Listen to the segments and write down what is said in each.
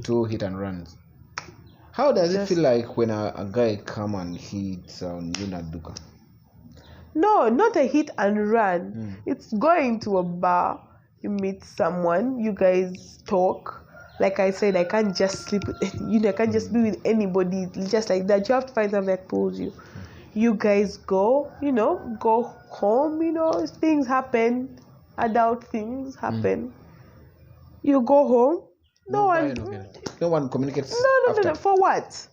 two hit and runs. How does it feel like when a guy come and hits you Naduka? No, not a hit and run. It's going to a bar, you meet someone, you guys talk. Like I said, I can't just sleep with I can't just be with anybody just like that. You have to find something that pulls you. You guys go, go home, things happen, adult things happen. You go home. No one communicates. No. For what?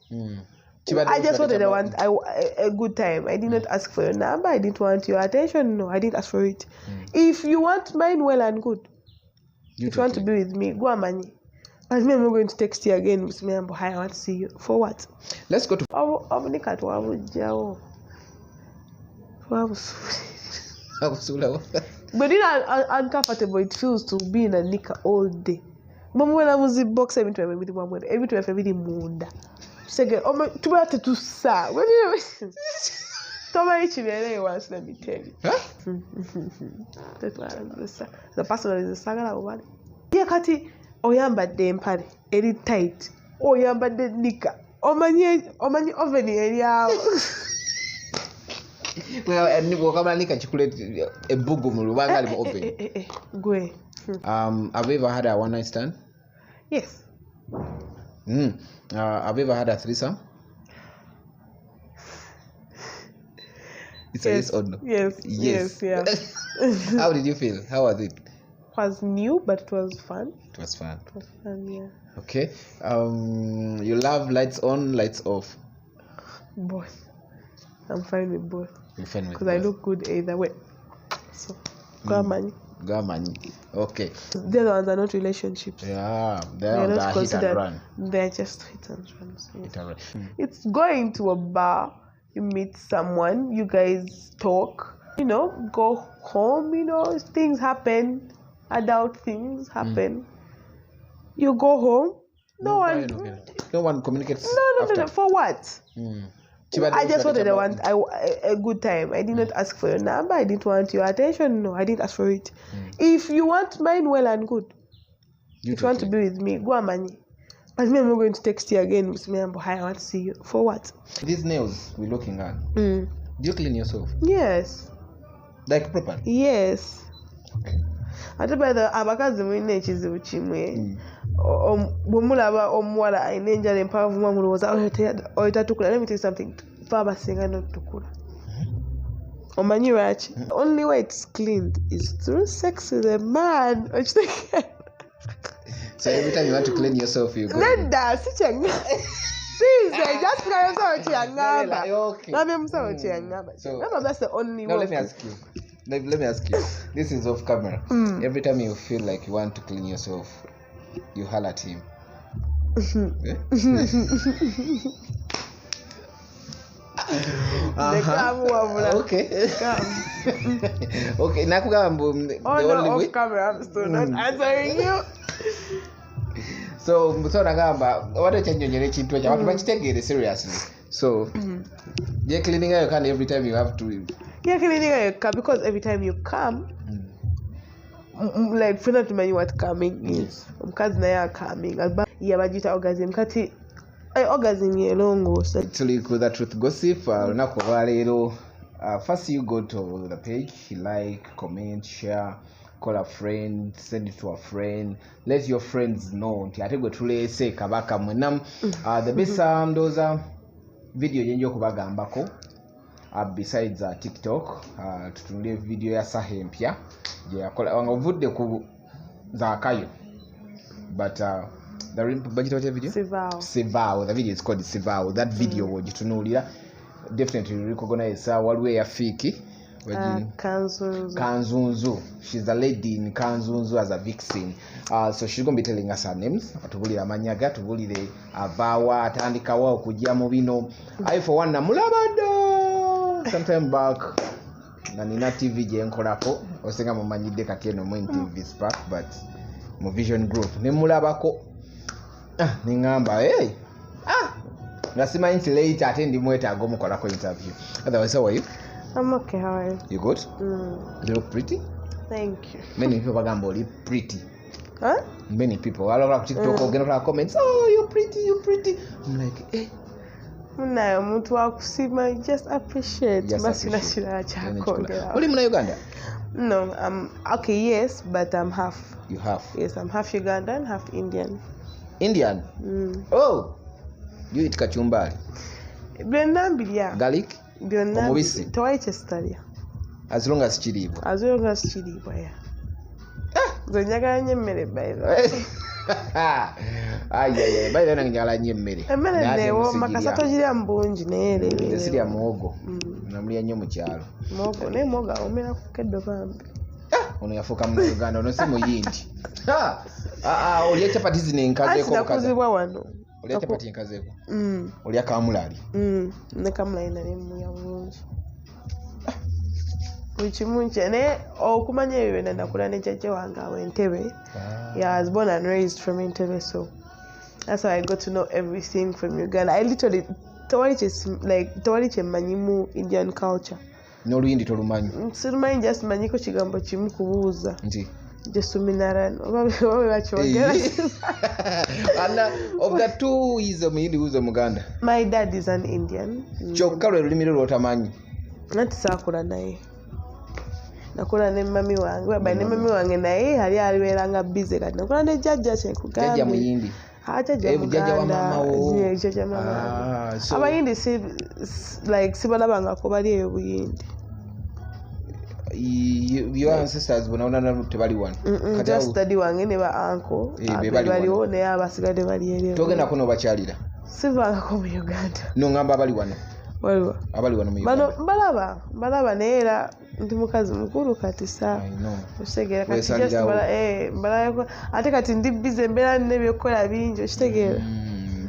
I just wanted a good time. I did not ask for your number. I didn't want your attention. No, I didn't ask for it. If you want mine, well and good. If you want to be with me, go amani. But me, I'm not going to text you again. Hi, I want to see you. For what? Let's go to. But uncomfortable it feels to be in a nika all day. Mama when I was in box every time with mama every munda. Second, to be to sa. When you once, let me tell you. That's why the person is a saga one. Yeah, Kati, oyamba de empire, very tight. Oyamba de nika. Omani oven area. Well, and you come and chocolate a bugum, open. Have you ever had a one-night stand? Yes. Have you ever had a threesome? It's a yes or no? Yes. Yeah. How did you feel? How was it? It was new, but it was fun. It was fun, yeah. Okay. You love lights on, lights off? Both. I'm fine with both. You're fine with both? Because I look good either way. So, Gamani. Okay. The other ones are not relationships. Yeah, they're not considered hit and run. They're just hit and runs. Hit and run. It's going to a bar, you meet someone, you guys talk, go home, things happen, adult things happen. You go home. No one communicates. No. For what? I just wanted a good time. I did not ask for your number. I didn't want your attention. No, I didn't ask for it. If you want mine, well and good. If you want to be with me, go amani. But me, I'm not going to text you again. Hi, I want to see you. For what? These nails we're looking at. Do you clean yourself? Yes. Like properly? Yes. I don't buy the abacas the nature is the chimney. Bumulaba omwala ainenja lempavu mwamu was oitatukula. Let me tell you something. Baba singa not tukula. Omanyi rachi. Only way it's cleaned is through sex with a man. So every time you want to clean yourself, you go. Nenda sichanga. See, just because you're so chiangaba. Okay. So that's the only way. Now let me ask you. This is off camera. Every time you feel like you want to clean yourself, you holler at him. Okay. Okay. Off camera, I'm still not answering you. So nagamba what change chintu kya watu take it seriously. So you're cleaning your car every time you have to. You're cleaning your car because every time you come, like funa tumanyi what coming is. Omukazi naye coming. Yabagita orgasm kati orgasm yelongo. Actually, with the truth gossip, lunaku olwaleero, first you go to the page, like, comment, share, call a friend, send it to a friend, let your friends know nti ate gwe tuleese kabaka mwenam. The best those video gyenja okubagambako besides TikTok, tutunule video ya saha empya gye yakola wanga ovudde ku zaakayo, but the budget video Sivao, the video is called Sivao. That video wogitunuulira definitely recognize waliwo ya fiki Kanzunzu. She's a lady in Kanzunzu as a Vixen. So she's going to be telling us her names. Tubulira amanyaga, tubulire avawa, atandikawa okujja mu bino. I for one namulabado sometime back Nina TV gye nkolako osenga mumanyidde kati eno mu TV Spark, but mu Vision Group nemulabako ningamba nasimanyi nti later ate ndi mwetaaga omukolako interview. Otherwise, how are you? I'm okay. How are you? You good? You look pretty. Thank you. Many people bagamba oli pretty. Huh? Many people. I love TikTok or comments. Oh, you're pretty. I'm like, eh. Muna muntu wakusima, just appreciate. Just appreciate. What do you mean Uganda? No, okay, yes, but I'm half. You half? Yes, I'm half Ugandan, half Indian. Indian? Oh, you eat kachumbari? Byonna garlic? Byonna omubisi? Tewali kyesitalya. As long as kiriibwa? As long as kiriibwa, yeah. Nze njagala nnyo emmere by the way. By the way, njagala nnyo emmere. Emmere neewooma kasita togiryamu bulungi naye nze sirya muwogo. Namulya nnyo mu kyalo. Muwogo naye muwogo awomera ku keddo bambi. Ono yafuuka mu Uganda, ono si muyindi. Olya chapati zino enkazeeko bukaza. Nakuzibwa wano. Olya chapati enkazeeko. Olya kamulali. Ne kamulali nali mulya bulungi. Buli kimu nkye naye okumanya ebyo byonna nakula ne jjajja wange awo Entebbe. Yeah, I was born and raised from Entebbe, so that's how I got to know everything from Uganda. I literally tewali kye mmanyi mu Indian culture. N'oluyindi tolumanyi? Sirumanyi, just manyiko kigambo kimu kubuuza. Nti? Jesuminaran. Oba bwe bakyogera. And of the two, who is Muganda? My dad is an Indian. Kyokka lwe lulimi lwotamanyi? Nati saakula naye. Nakula ne mami wange. Weba ne mami wange naye ali alibeeranga busy kati. Nakula ne jjajja kyenkugambye. Jjajja muyindi? Jjajja Muganda. Jjajja mama. Abayindi sibalabangako bali eyo buyindi. Your ancestors bonaona tebali wano? Just study wange ne ba uncle. Baliwo naye abasigadde bali eri. Togenda kuno bakyalira? Sivangako mu Uganda. No ngamba abali wano? Waliwo. Abali wano mu Uganda? Bano balaba naye era ndi mukazi mukulu kati saa. Okitegeera kati just balaba ate kati ndi busy mbeera n'ebyokukola bingi okitegeera.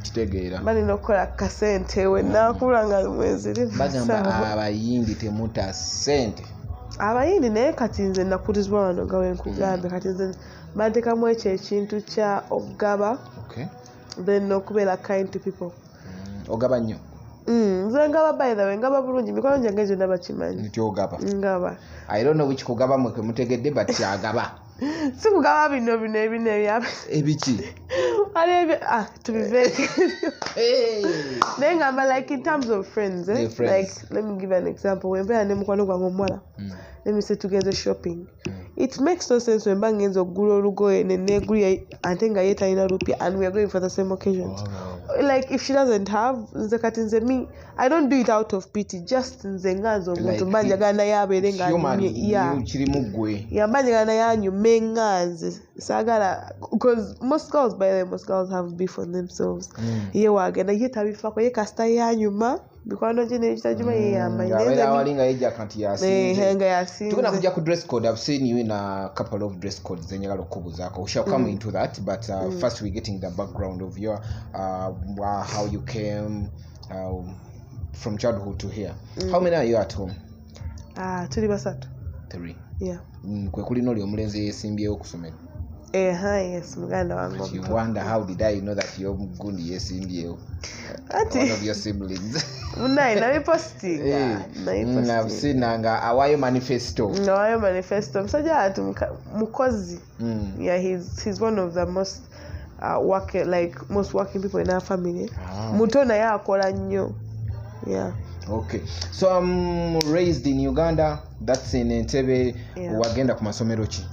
Kitegeera. Balina okukola kasente we nakula nga mwezi limu. Bagamba abayindi temuta ssente. Abayindi naye kati nze nakulizibwa wano nga wenkugambye kati nze banteekamu ekyo ekintu kya okugaba. Then okubeera kind to people. Ogaba nnyo? Nze ngaba by the way, ngaba bulungi, mikono gyange gyonna bakimanyi. Nti ogaba? Ngaba. I don't know which kugaba mwe mutegedde but agaba. Si kugaba bino ebyo. Ebiki? To be very naye ngamba like in terms of friends, like let me give an example. Wembeera ne mukwano gwange omuwala, let me say tugenze shopping. It makes no sense when ngenza okugula olugoye neneegulya ate nga ye talina rupia and we are going for the same occasions. Like if she doesn't have, nze kati nze me, I don't do it out of pity, just nze nganza omuntu mba njagala naye abeere nga kirimu ggwe. Mba njagala naye anyume nganze saagala, because most girls by the way, most girls have beef on themselves. Ye wagenda ye tabifaako ye kasita yanyuma bikwano gye nekitajuma ye yambaye nga yejja kanti yasinze. Tugenda kujja ku dress code. I've seen you in a couple of dress codes zenjagala okubuzaako. We shall come into that, but first we're getting the background of your how you came from childhood to here. How many are you at home? Tuli basatu. 3. Yeah. Kwe kulina oli omulenzi yeesimbyewo okusomera? Yes, muganda wange. You wonder how did I know that your mugundi yeesimbyewo? One of your siblings. Nabiposting. I've seen Awayo manifesto. Awayo manifesto. Musajja ati mukozi. Yeah, he's one of the most most working people in our family. Muto naye akola nnyo. Yeah. Okay. So I'm raised in Uganda. That's in Entebbe. Wagenda ku masomero ki?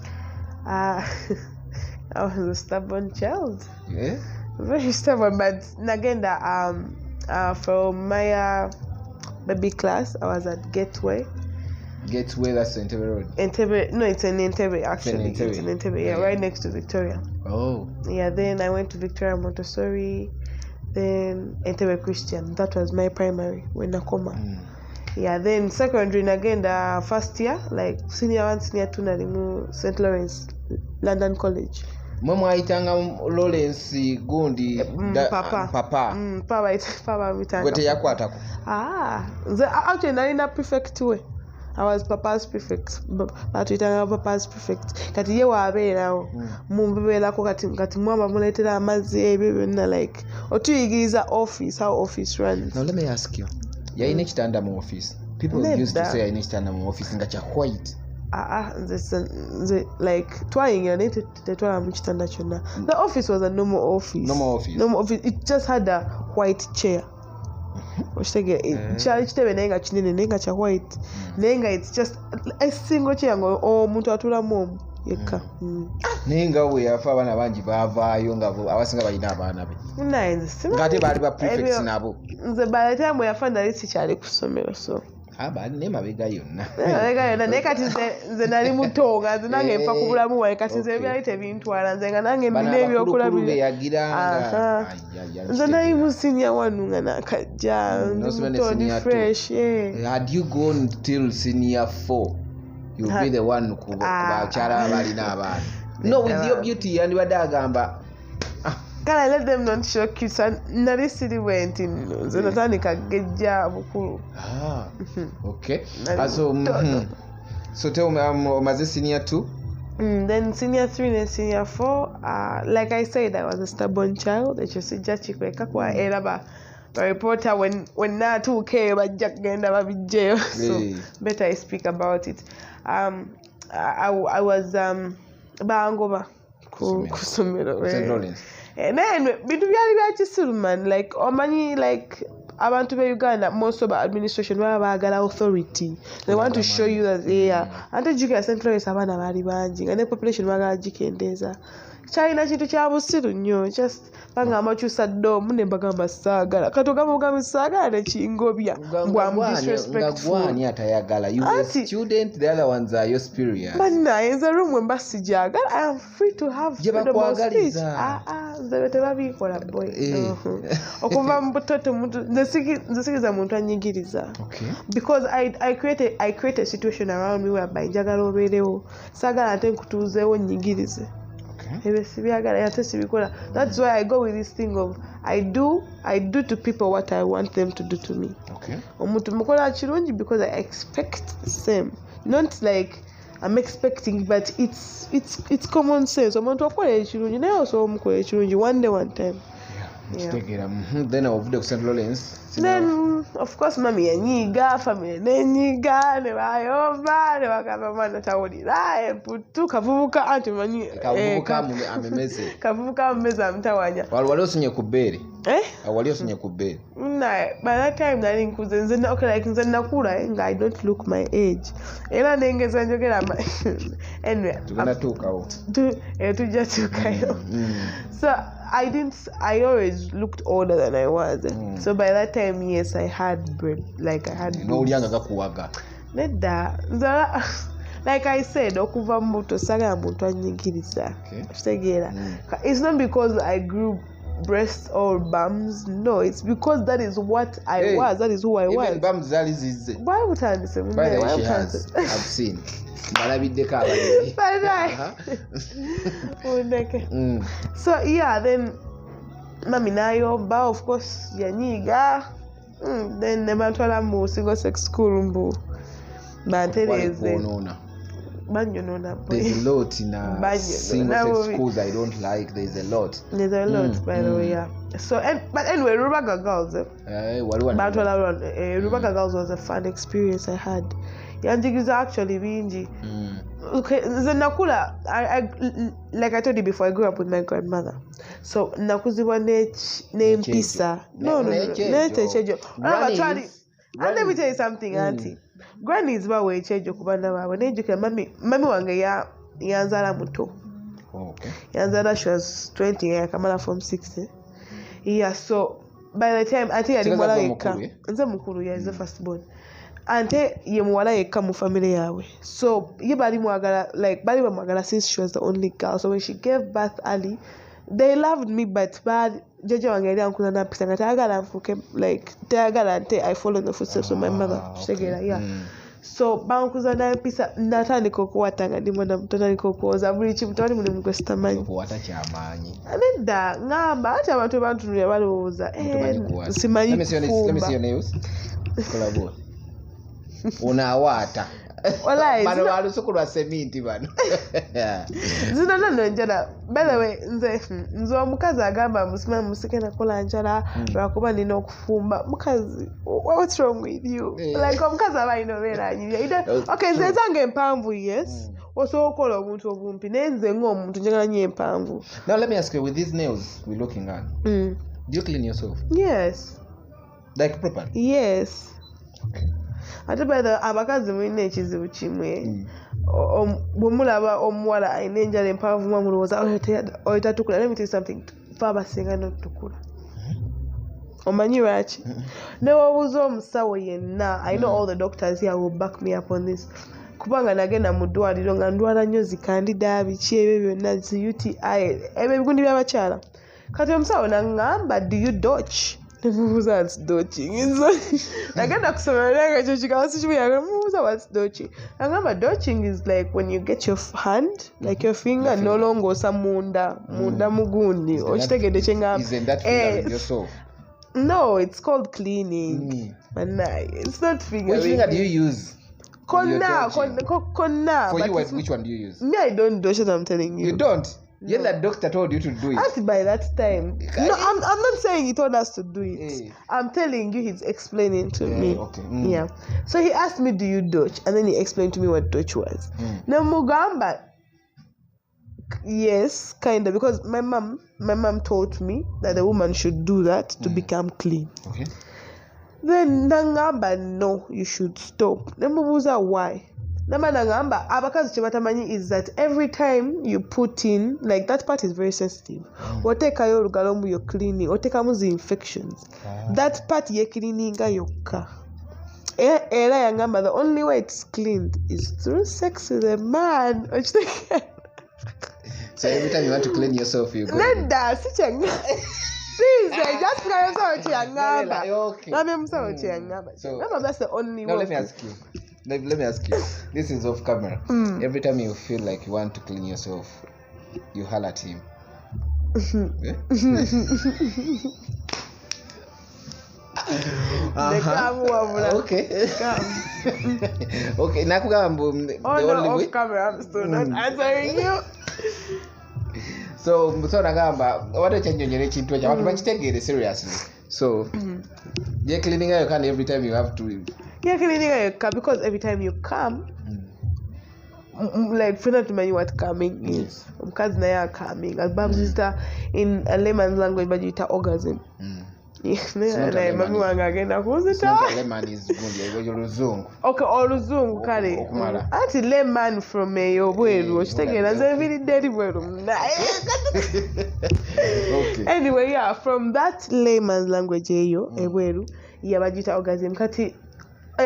I was a stubborn child. Yeah? Very stubborn, but nagenda from my baby class, I was at Gateway. Gateway, that's Entebbe Road? Entebbe, no, it's in Entebbe actually. It's in Entebbe, yeah, right next to Victoria. Oh. Yeah, then I went to Victoria Montessori, then Entebbe Christian. That was my primary when Nakoma. Yeah, then secondary nagenda first year, like senior 1, senior 2 nalimu St. Lawrence, London College. Mama aitanga Lawrence gundi papa. Papa mitanga. Wete yakwatako. Actually nalina prefect we. I was papa's prefect. But itanga papa's prefect. Kati ye wabeerawo. Mumbebelako kati mwamba muletera amazzi ebyo byonna like otuyigiriza office, how office runs. Now let me ask you. Yayina ekitanda mu office. People used to say yayina ekitanda mu office nga kya white. nze like twayingira naye tetwala mu kitanda kyonna. The office was a normal office. It just had a white chair. Kyali kitebe naye nga kinene naye nga kya white naye nga it's just a single chair nga omuntu atulamu omu yekka. Naye nga we yafa abaana bangi baavaayo nga abasinga balina abaana be ng'ate baali ba prefects nabo. Nze by the time we yafa nali sikyali ku ssomero so baali ne mabega yonna naye kati nze nali muto nga nze nange nfa ku bulamu bwange kati nze byali tebintwala nze nga nange nina ebyokulabira. Nze nali musinia wanu nga nakajja ndi fresh. Had you gone till senior 4 you'll be the one ku bakyala balina abaana. No, with your beauty yandibadde agamba kale let them not shock you son. Nali siri wenti nze natandika gejja bukulu. Okay. So tell me omaze senior 2? Then senior 3 and senior 4 like I said I was a stubborn child. Ekyo kikweka kwa era ba reporter when natuukeyo bajja kugenda babijjeyo so better I speak about it. I was bangoba ku ssomero then bintu byali bya kisiru man like omanyi like abantu be Uganda most of administration baba baagala authority. They want to show you that ante jukira central abaana baali bangi nga ne population baagala gikendeeza. China kintu kya busiru nnyo just bangamba kyusa ddomu ne bagamba saagala kati ogamba saagala ne kingobya mbwa disrespectful. Gwani atayagala you are a student, the other ones are your superiors. Bannaye nze rumwe mbasijagala I am free to have freedom of speech. Nze tebabikola boy. Okuva mu butoto nze sikiza muntu anyigiriza. Because I create a situation around me whereby njagala obeerewo saagala ate nkutuuzeewo nyigirize. That's why I go with this thing of I do to people what I want them to do to me. Omuntu mukola kirungi because I expect the same. Not like I'm expecting, but it's common sense. Omuntu akola ekirungi naye also omukola ekirungi one day one time. Then ovude ku St. Lawrence. Then of course mami yanyiga family nenyiga ne bayomba ne bagamba mwana tawulira emputu kavubuka anti manyi kavubuka ameze amtawanya wali osonye ku bbeere wali osonye ku bbeere by that time nali nkuze nze nze nakula nga I don't look my age era nengeza njogera anyway tunatuukawo tujja tuukayo so I always looked older than I was. So by that time, yes, I had bread. Like I had. No, kuwaga. Like I said, okuva muto saga muntu anyigiriza. It's not because I grew breasts or bums. No, it's because that is what I was. That is who I was. Even bums that is. Why would I say? By the way, she has. I've seen. So yeah, then mami nayomba of course yanyiga then nebantwala mu single sex school mbu bantereze banyonona. There's a lot in single sex schools I don't like. There's a lot by the way. So but anyway, Rubaga girls Rubaga girls was a fun experience I had. Yanjigiza actually bingi. Okay, nakula like I told you before, I grew up with my grandmother. So nakuzibwa nempisa. No. And let me tell you something, auntie. Granny is bawe echejo kubanda bawe. Nejukira mami wange yanzala muto. Yanzala she was 20 yakamala from 60. Yeah, so by the time I think I did mwala yeka. Nze mukuru is the first born. Ante ye muwala yekka mu family yawe. So ye bali mwagala since she was the only girl. So when she gave birth early, they loved me, but Jaja wange yali ankula nampisa nga tayagala nfuuke like tayagala nte I follow in the footsteps of my mother. So bankuza nampisa natandika okuwata nga ndi mwana muto natandika okuwoza buli kimu tewali mulimu gwe sitamanyi. Okuwata kyamaanyi. Nedda ngamba ate abantu bantunulira balowooza simanyi kufumba. Let me see your nails. Unawata Olai. Bano balusukulwa seminti bano. Zino no njala. By the way, nze omukazi agamba musima musike nakola njala lwakuba nina okufumba. Mukazi, what's wrong with you? Like omukazi abalina obeera nyibya. Okay, nze zange empanvu, yes. Also okola obuntu obumpi. Nenze ng'omuntu njagala nnyo empanvu. Now let me ask you, with these nails we're looking at, do you clean yourself? Yes. Like properly? Yes. Ate by the abakazi mulina ekizibu kimwe. Bwemulaba omuwala alina enjala empanvu mulowooza oyitatukula. Let me tell you something. Fe abasinga n'otukula. Omanyi lwaki? Ne wobuuza omusawo yenna, I know all the doctors here will back me up on this. Kubanga nagenda mu ddwaliro nga ndwala nnyo zikandida biki ebyo byonna zi UTI ebyo ebigundi by'abakyala. Kati omusawo n'aŋŋamba, do you dodge? Nemubuuza what's dodging. Nagenda kusomera nga ekyo kigambo sikibuyaga. Nemubuuza what's dodging. N'aŋŋamba dodging is like when you get your hand, like your finger, nolongoosa munda mugundi. Okitegedde kye ŋŋamba. Isn't that fingering yourself? No, it's called cleaning. It's not fingering. Which finger do you use? Konna. For you, which one do you use? Me, I don't do it, I'm telling you. You don't? No. Yet the doctor told you to do it. Ask by that time. No, I'm not saying he told us to do it. I'm telling you, he's explaining to me. Okay. Yeah. So he asked me, do you dodge? And then he explained to me what dodge was. Now, Mugamba, yes, kind of, because my mom taught me that a woman should do that to become clean. Okay. Then Nangamba, no, you should stop. Nemubuuza why? Nangamba, abakazi chebatamanyi is that every time you put in, like that part is very sensitive. Otekayo olugalo mu yo cleaning, otekamu zi infections. That part ye cleaninga yokka. Era yangamba, the only way it's cleaned is through sex with a man. So every time you want to clean yourself, you go. Nenda, sichanga. Please, just for yourself, Chiangaba. Okay. So that's the only now way. let me ask you. This is off camera. Every time you feel like you want to clean yourself, you holler at him. Okay. Okay. The only way. Off camera, I'm still not answering you. So nagamba what change chintu ekyo abantu bakitegeere seriously. So you're cleaning your can every time you have to. You're cleaning your car because every time you come, like fina tumanyi what coming is. Omukazi naye coming. As Babu sister in a layman's language bagiyita orgasm. Mami wange agenda kuzita. Layman is good. Oluzungu. Okay, oluzungu kale. Ati layman from eyo bweru okitegeera nze ebiridde eri bweru. Okay. Anyway, yeah, from that layman's language eyo ebweru yabagiyita orgasm. Kati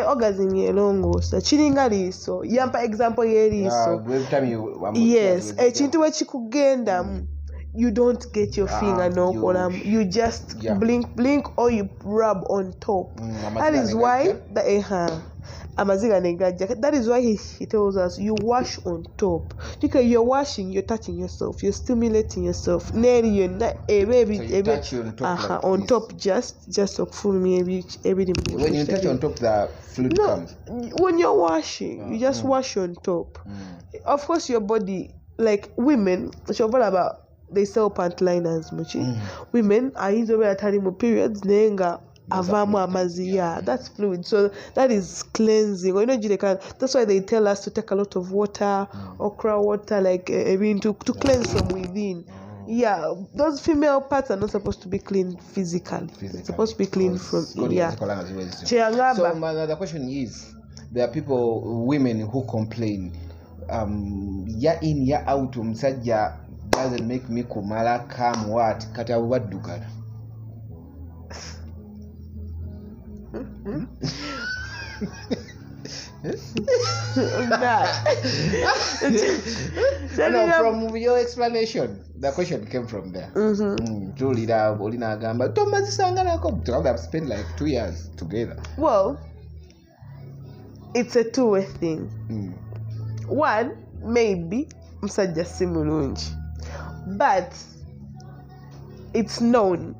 orgasm yelongoosa kiringa liiso. Yampa example y'eriiso. Yes, ekintu ekikugendamu. You don't get your finger you just blink or you rub on top. That is why that is why he tells us you wash on top. Because you're washing, you're touching yourself, you're stimulating yourself. Touch on top, on top just when you touch on top the fluid comes. When you're washing, you just wash on top. Of course your body, like women, they sell pant liners women are usually atari mu periods nenga avamu amaziya. That's fluid, so that is cleansing. That's why they tell us to take a lot of water, okra water, like to cleanse from within. Yeah, those female parts are not supposed to be clean physically. They're supposed to be clean from So the question is, there are women who complain, ya in ya out omusajja doesn't make me kumala come what kati abo baddugala. From your explanation, the question came from there. I've spent like 2 years together. Well, it's a two-way thing. One, maybe musajja si mulungi, but it's known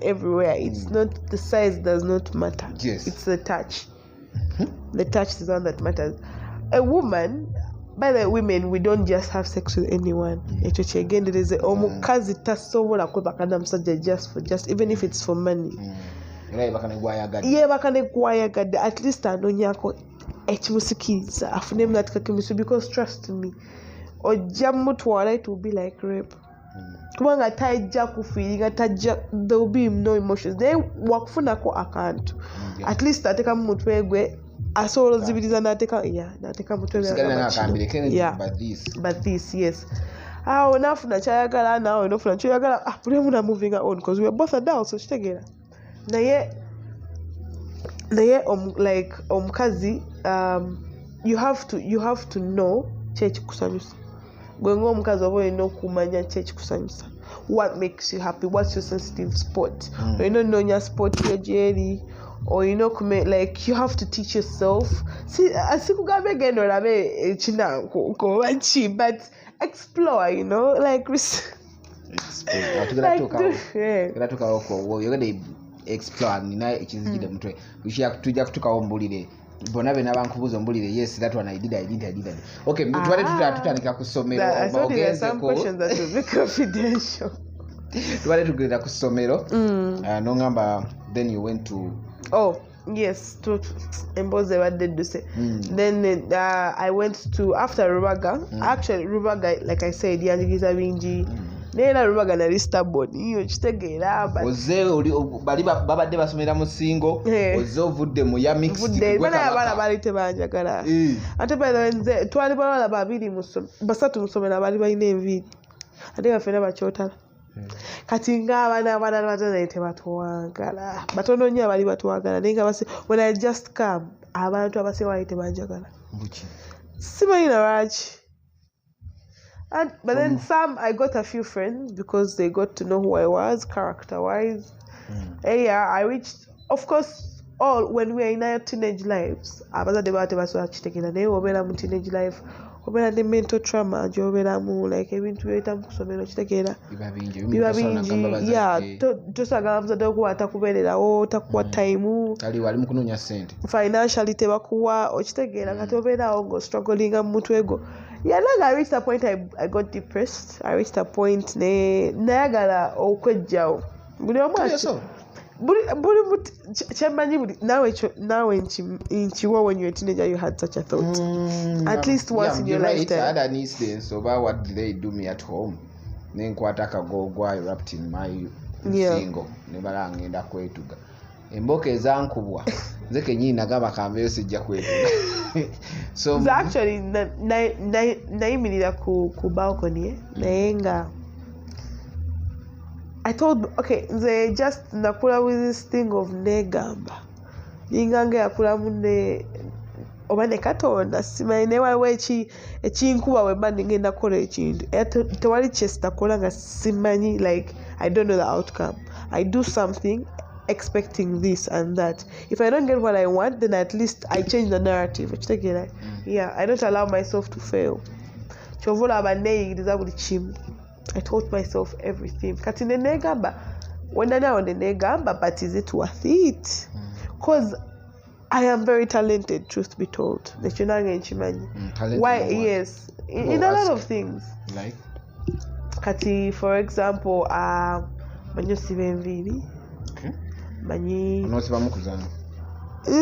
everywhere. It's not, the size does not matter. Yes, it's the touch. The touch is the one that matters. A woman, by the way, women, we don't just have sex with anyone. Again, there is a omukazi tasobola kwebaka na musajja just even if it's for money. Yeah, bakanegwayagadde at least anonyako ekimusikiriza afune mulatika kimusu, because trust me, ojja mutwala, it will be like rape. Kubanga tajja kufiiringa, there will be no emotions. Then wakufunako akantu. At least ateka mu mutwe gwe asobola zibiriza n'ateka mutwe gwe. But this, yes. Nafuna kyayagala, nawe nofuna kyoyagala. Buli omu na moving on because we are both adults, so kitegeera. Naye like omukazi, you have to know kyekikusanyusa. Gwe ng'omukazi oba olina okumanya kyekikusanyusa. What makes you happy? What's your sensitive spot? Olina onoonya spot yo gyeri, olina like you have to teach yourself. Sikugambe genda olabe ekinanko oba ki, but explore, like explore nina ekizigide mutwe tujja kutukawo mbulire bonna bena bankubuuza mbulire yes that one I did. Okay, twali tutandika ku ssomero twali tugenda ku ssomero n'ongamba then you went to yes, to emboze badde duse. Then I went to after Rubaga. Actually Rubaga, like I said, yanjigiriza bingi. Nera Rubaga nali stubborn. Iyo kitegeera oze bali babadde basomera mu singo oze ovudde mu ya mixed bana abana bali tebanjagala. Ate by the way twali balala babiri basatu musomera bali balina enviiri ate bafena bakyotala. Kati ng'abaana batono tebatwagala, batono nnyo abali batwagala naye nga when I just come abantu abasinga bali tebanjagala. Simanyi na lwaki. But then some, I got a few friends because they got to know who I was character-wise. Yeah, I reached, of course, all when we are in our teenage lives. Abaza debate basobola kitegera naye obeera mu teenage life obeera ne mental trauma gy'obeeramu, like ebintu by'oyitamu ku ssomero kitegeera biba bingi. Tosagala muzadde okuwa takubeererawo, takuwa time, wali mu kunoonya ssente, financially tebakuwa, okitegeera kati obeerawo ng'ostrugglinga mu mutwe gwo. Yeah, I reached a point I got depressed. I reached a point nayagala okwejjawo. Buli omu kyemmanyi nawe nkiwa when you're a teenager you had such a thought. At least once in your lifetime. I had an instance about what did they do me at home. Nenkwata akagogwa wrapped in my single. Nebala ngenda kwetuga. Emboka ezankubwa nze kenyini nagamba kambeyo sijja kwetuga. So actually nayimirira ku balcony naye nga I told, okay, they just nakula with this thing of negamba. Ningange yakula munne obane katonda simanyi ne waliwo ekinkuba weba ngenda kukola ekintu tewali kyesitakola nga simanyi, like I don't know the outcome. I do something expecting this and that. If I don't get what I want, then at least I change the narrative. Yeah, I don't allow myself to fail. Chovola abaneyigiriza buli kimu. I taught myself everything. Kati negamba, wenda nawo negamba, but is it worth it? Because I am very talented, truth be told. Why? Yes, in a lot of things. Like? Kati, for example, manyo siba enviiri. Manyi. Onosiba mukuzana.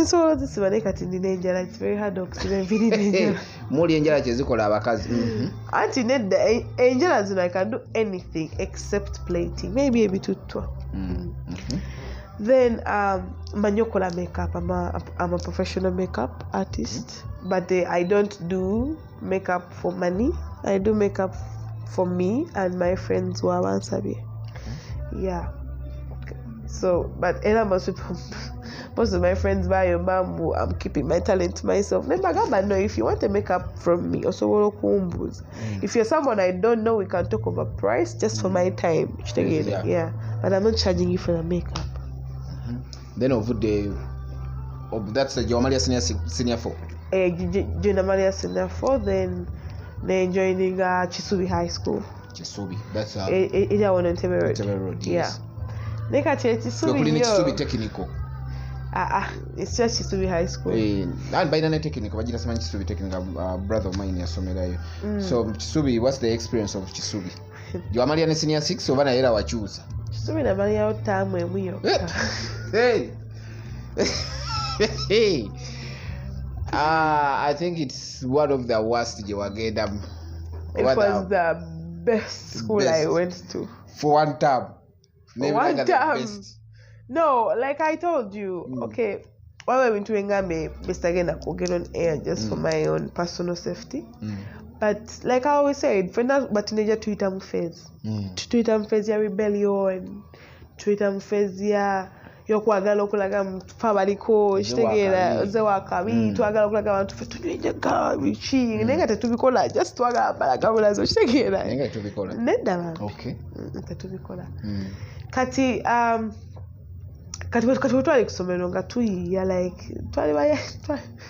So this is kati ndina enjala. It's very hard okusiba enviiri n'enjala. Muli enjala kyezikola abakazi. Anti nedda enjala zino I can do anything except plating. Maybe ebituttwa. Then manyi okola makeup. I'm a professional makeup artist, but I don't do makeup for money. I do makeup for me and my friends who are wansabye. Yeah. So, but most of my friends buy your bamboo. I'm keeping my talent to myself. No, if you want to make up from me, also if you're someone I don't know, we can talk over price just for my time. Yeah, but I'm not charging you for the makeup. Then over the that's the Jomalia Senior 4. Jomalia Senior 4. Then joining Chisubi High School. Chisubi, that's Ida on Entebbe Road. Road. Yeah. Neka Chisubi technical. It's just Chisubi High School. And by the technical, but just Chisubi technical, brother of mine, Yasomera. So Chisubi, what's the experience of Chisubi? You are married in senior 6, so when I hear what choose. Chisubi na married out time when we Hey. Hey. I think it's one of the worst you were get. It was the best school I went to. For one term. Maybe one like term. No, like I told you, okay, while we went to Engame, Mr. Again, I could get on air just for my own personal safety. But like I always said, for now, but teenager Twitter phase. Twitter phase ya rebellion, Twitter phase ya yokwagala okulaga mufabaliko kitegeera zewakabi twagala okulaga abantu ffe tunywenyaga biki naye nga tetubikola just twagala balaga bulazo kitegeera nedda tetubikola kati twali kusomero nga tuyiya like twali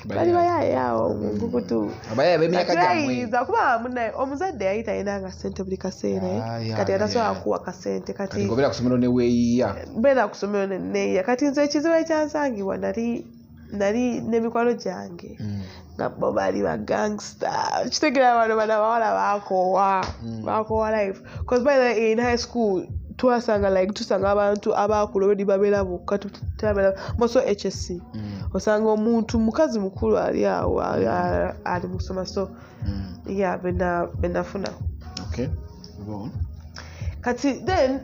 bayayawo mungukutu abayayiza kuba munaye omuzadde yali talinanga ssente buli kaseera kati atasobola kuwa kasente kati ngobera kusomero neweeyiya beera kusomero neneeyiya kati nze ekizibu ekyansangibwa nali n'emikwano gyange nga bo baali bagangsta kitegeera bano bawala bakoowa life because by the in high school tusanga abantu abakulu already babeera bokka tutabera moso HSC osanga omuntu mukazi mukulu ali awo ali musoma so yeah benafuna okay go on kati then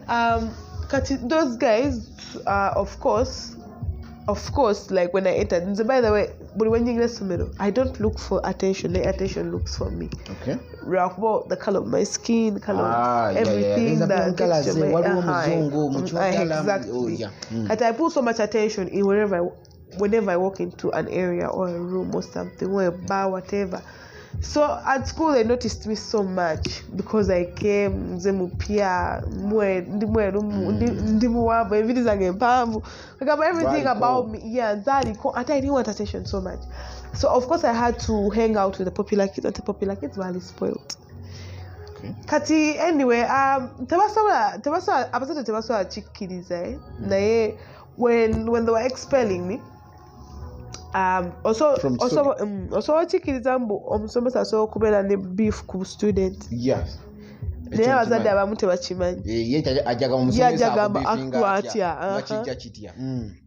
kati those guys of course like when I entered by the way but when you get I don't look for attention, the attention looks for me. Okay. About the color of my skin, the color of everything that gets to my exactly. And I put so much attention in whenever I walk into an area or a room or something or a bar, whatever. So at school they noticed me so much because I came mzemupia ndimuwabo everything zange mpamvu everything about me I didn't want attention so much, so of course I had to hang out with the popular kids and the popular kids were spoiled. Okay. Kati anyway tebasobola kikkiriza naye when they were expelling me also kikkiriza mbu omusomesa asobola okubeera ne beef ku student. Yes. Naye abazadde abamu tebakimanyi yajagamba akuwa atya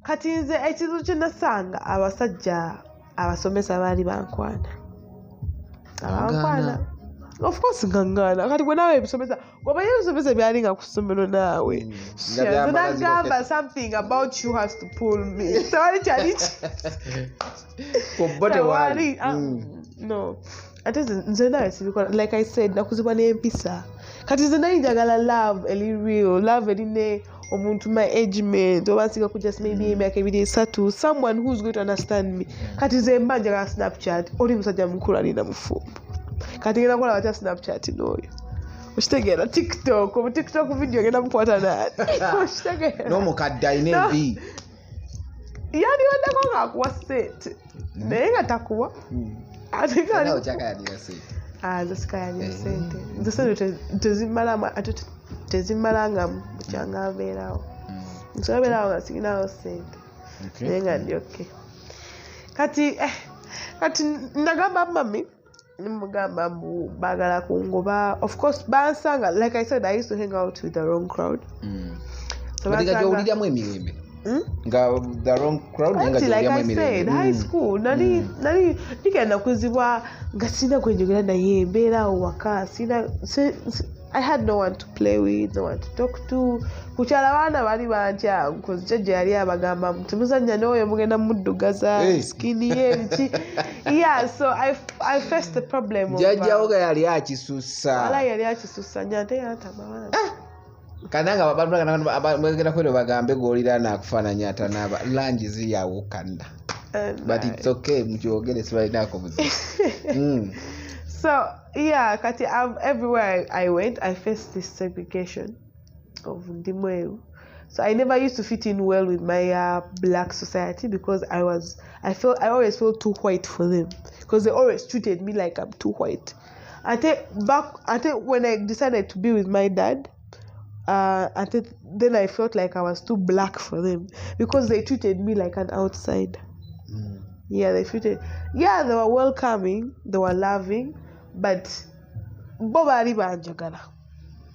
kati nze ekizibu kye nasanga abasajja abasomesa baali bankwana of course ngangana kati gwe naawe ebisomesa obaye ebisomesa byali nga ku ssomero naawe nze nagamba something about you has to pull me tewali kyali no ate nze naawe sibikola like I said nakuzibwa n'empisa kati nze naye njagala love eri real love erine omuntu my age mate oba nsinga ku just maybe emyaka 2-3 someone who's going to understand me kati nze mba njagala Snapchat oli musajja mukulu alina mufumbo kati ngenda kola batya Snapchat n'oyo okitegeera TikTok video ngenda mukwata naani okitegeera n'omukadde alina envi yandiwaddeko ng'akuwa sente naye nga takuwa ate nze sikayalira sente nze sente tezimalangamu bukyanga mbeerawo nsobola beerawo nga sirinawo sente naye nga ndi okay kati nagamba mami nimugamba mbu baagala kungoba of course bansanga like I said I used to hang out with the wrong crowd owuliramu emirembe nga the wrong crowd like I said high school nali ndigenda kuzibwa nga sina gwenjogera naye mbeerawo waka I had no one to play with, no one to talk to. Kukyala baana bali bantya because jjajja yali abagamba temuzannya n'oyo mugenda muddugaza skin ye biki. Yeah, so I faced the problem of jjajjawo ga yali akisussa. Wala yali akisussa nyante yatama. Kananga bagenda kwero bagambe golira nakufaananya atanaba langi ziyawukana. But it's okay mujogere sibalinaako buzibu. So yeah, kati everywhere I went, I faced this segregation of Ndimweru. So I never used to fit in well with my black society because I always felt too white for them because they always treated me like I'm too white. When I decided to be with my dad, then I felt like I was too black for them because they treated me like an outsider. Yeah, they were welcoming, they were loving, but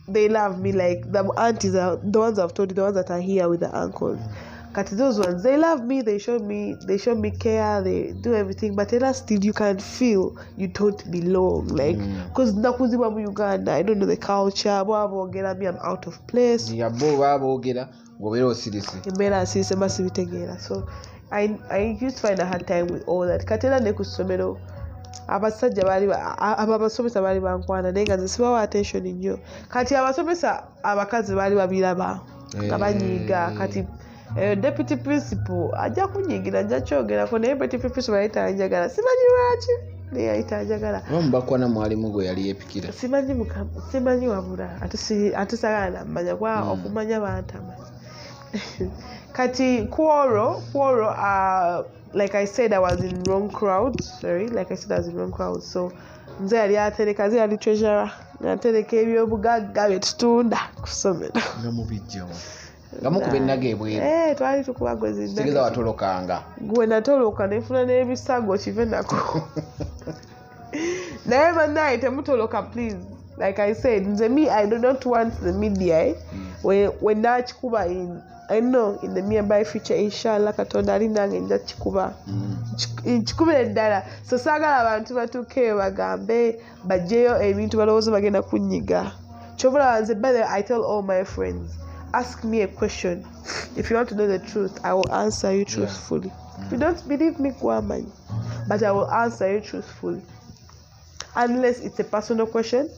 they love me like the aunties are the ones I've told you, the ones that are here with the uncles. Those ones, they love me, they show me care, they do everything, but still you can feel you don't belong, like, because nakuziba mu Uganda, I don't know the culture, I'm out of place. So I used to find a hard time with all that. Katera ne kusomero abasajja abasomesa bali bankwana naye nga sibawa attention nnyo. Kati abasomesa abakazi bali babiraba nga banyiiga. Kati deputy principal ajja kunyiigira, ajja kyogerako, naye deputy principal yayita anjagala, simanyi lwaki naye yayita anjagala. Bakwana mwalimu gwe yali yeepikira, simanyi wabula ate sagala nammanya kwa okumanya bantama. Kati quarrel, like I said, I was in wrong crowd. So nze yali atereka, nze yali treasurer, natereka ebyobugagga byetutunda kusomera. Ngamukuba ennaga ebweru. Twali tukuba gwezi nnaga. Tegeza watolokanga. Gwe natoloka nefuna n'ebisago kive nako. Naye bannaye temutoloka please. Like I said, nze I do not want the media when nakikuba in. I know in the nearby future, inshallah, Katonda ali nange nja kikuba. Nkikubira ddala. So saagala abantu batuuke bagambe bajjeyo ebintu balowooza bagenda kunyiga. Kyobula nze, by the way, I tell all my friends, ask me a question. If you want to know the truth, I will answer you truthfully. If you don't believe me, go amanyi. But I will answer you truthfully. Unless it's a personal question,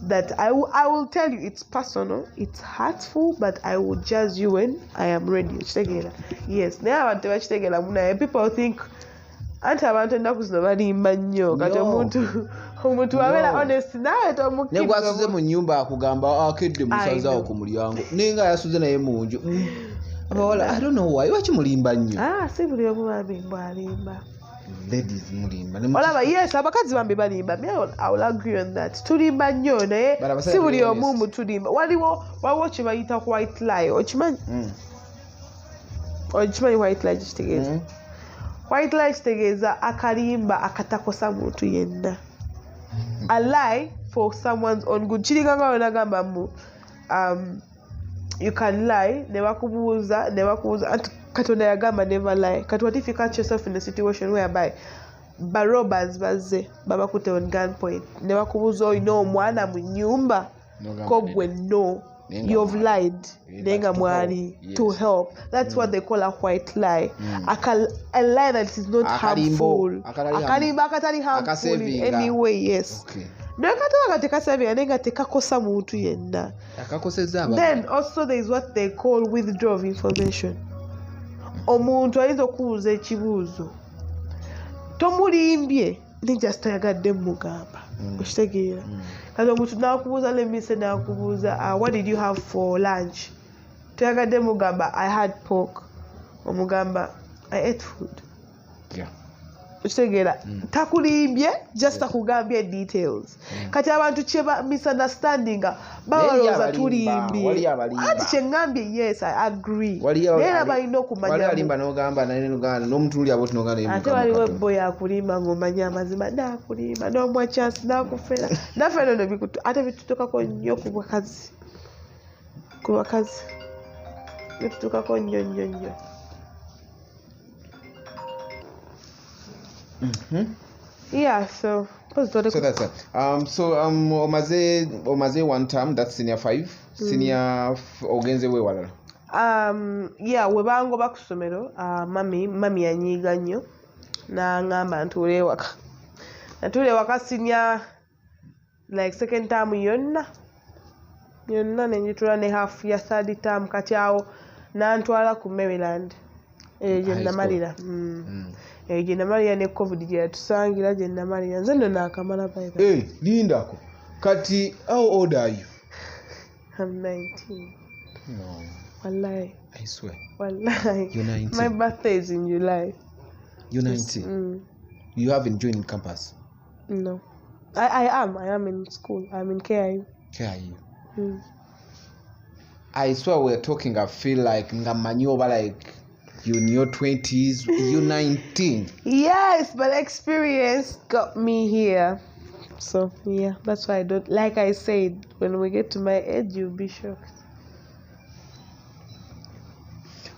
that I will tell you it's personal, it's hurtful, but I will judge you when I am ready. Yes, now people think anti abantu ennaku zino balimba nnyo. Kati omuntu abeera honest nawe tomukkiza. Ne gwasuze mu nnyumba akugamba akedde musaza awo ku mulyango nenga yasuze naye mu nju. Abawala, I don't know why wakimulimba nnyo. Si buli omu babimbwa alimba. Ladies mulimba. Olaba, yes, abakazi bambi balimba. I will agree on that. Tulimba nnyo naye si buli omu tulimba. Waliwo kye bayita white lie. Okimanyi white lie kitegeeza? White lie kitegeeza akalimba akatakosa muntu yenna. A lie for someone's own good. Kiringa nga wenagamba mu you can lie, never kubuuza. Katonda yagamba never lie. Kati what if you catch yourself in a situation whereby robbers bazze babakute on gunpoint, never kubuuza oyina omwana mu nnyumba ko gwe no, you've lied nenga mwali to help. That's what they call a white lie. A lie that is not harmful. Akalimba akatali harmful in any way. Yes. Okay. Then also there is what they call withdrawal of information. Omuntu ayinza okubuuza ekibuuzo tomulimbye ne just toyagadde mugamba. Okitegeera? Kati omuntu n'akubuuza, let me say n'akubuuza what did you have for lunch? Toyagadde mugamba I had pork. Omugamba I ate food. Yeah. Okitegeera? Takulimbye, just akugambye details. Kati abantu kyeba misunderstanding balowooza tulimbye. Ati kyengambye, yes, I agree. Naye balina okumanya. Wali alimba n'ogamba n'omuntu luli abo tinoganda. Ate waliwo ebboyi akulimba ng'omanya amazima n'akulimba n'omwa chance n'akufera. Naffe nno ate bitutukako nnyo ku bakazi. Bitutukako nnyo. Yeah, so that's it. Omaze one term, that's senior 5. Senior ogenze we walala. Yeah, webango bakusomero. Mami yanyiga nnyo na ngamba ntule waka. Natule waka senior like second term yonna nenjitula ne half ya third term kati awo nantwala ku Maryland. Gye namalira. Gye namalira ne COVID gye yatusangira gye namalira. Nze nno naakamala payika. Lindako. Kati, how old are you? I'm 19. No. Wallahi. I swear. Wallahi. You're 19. My birthday is in July. You're 19? You haven't joined campus? No. I am in school. I'm in KIU. KIU? I swear we're talking, I feel like ngamanyoba, like you in your 20s, you 19. Yes, but experience got me here. So yeah, that's why I don't, like I said, when we get to my age, you'll be shocked.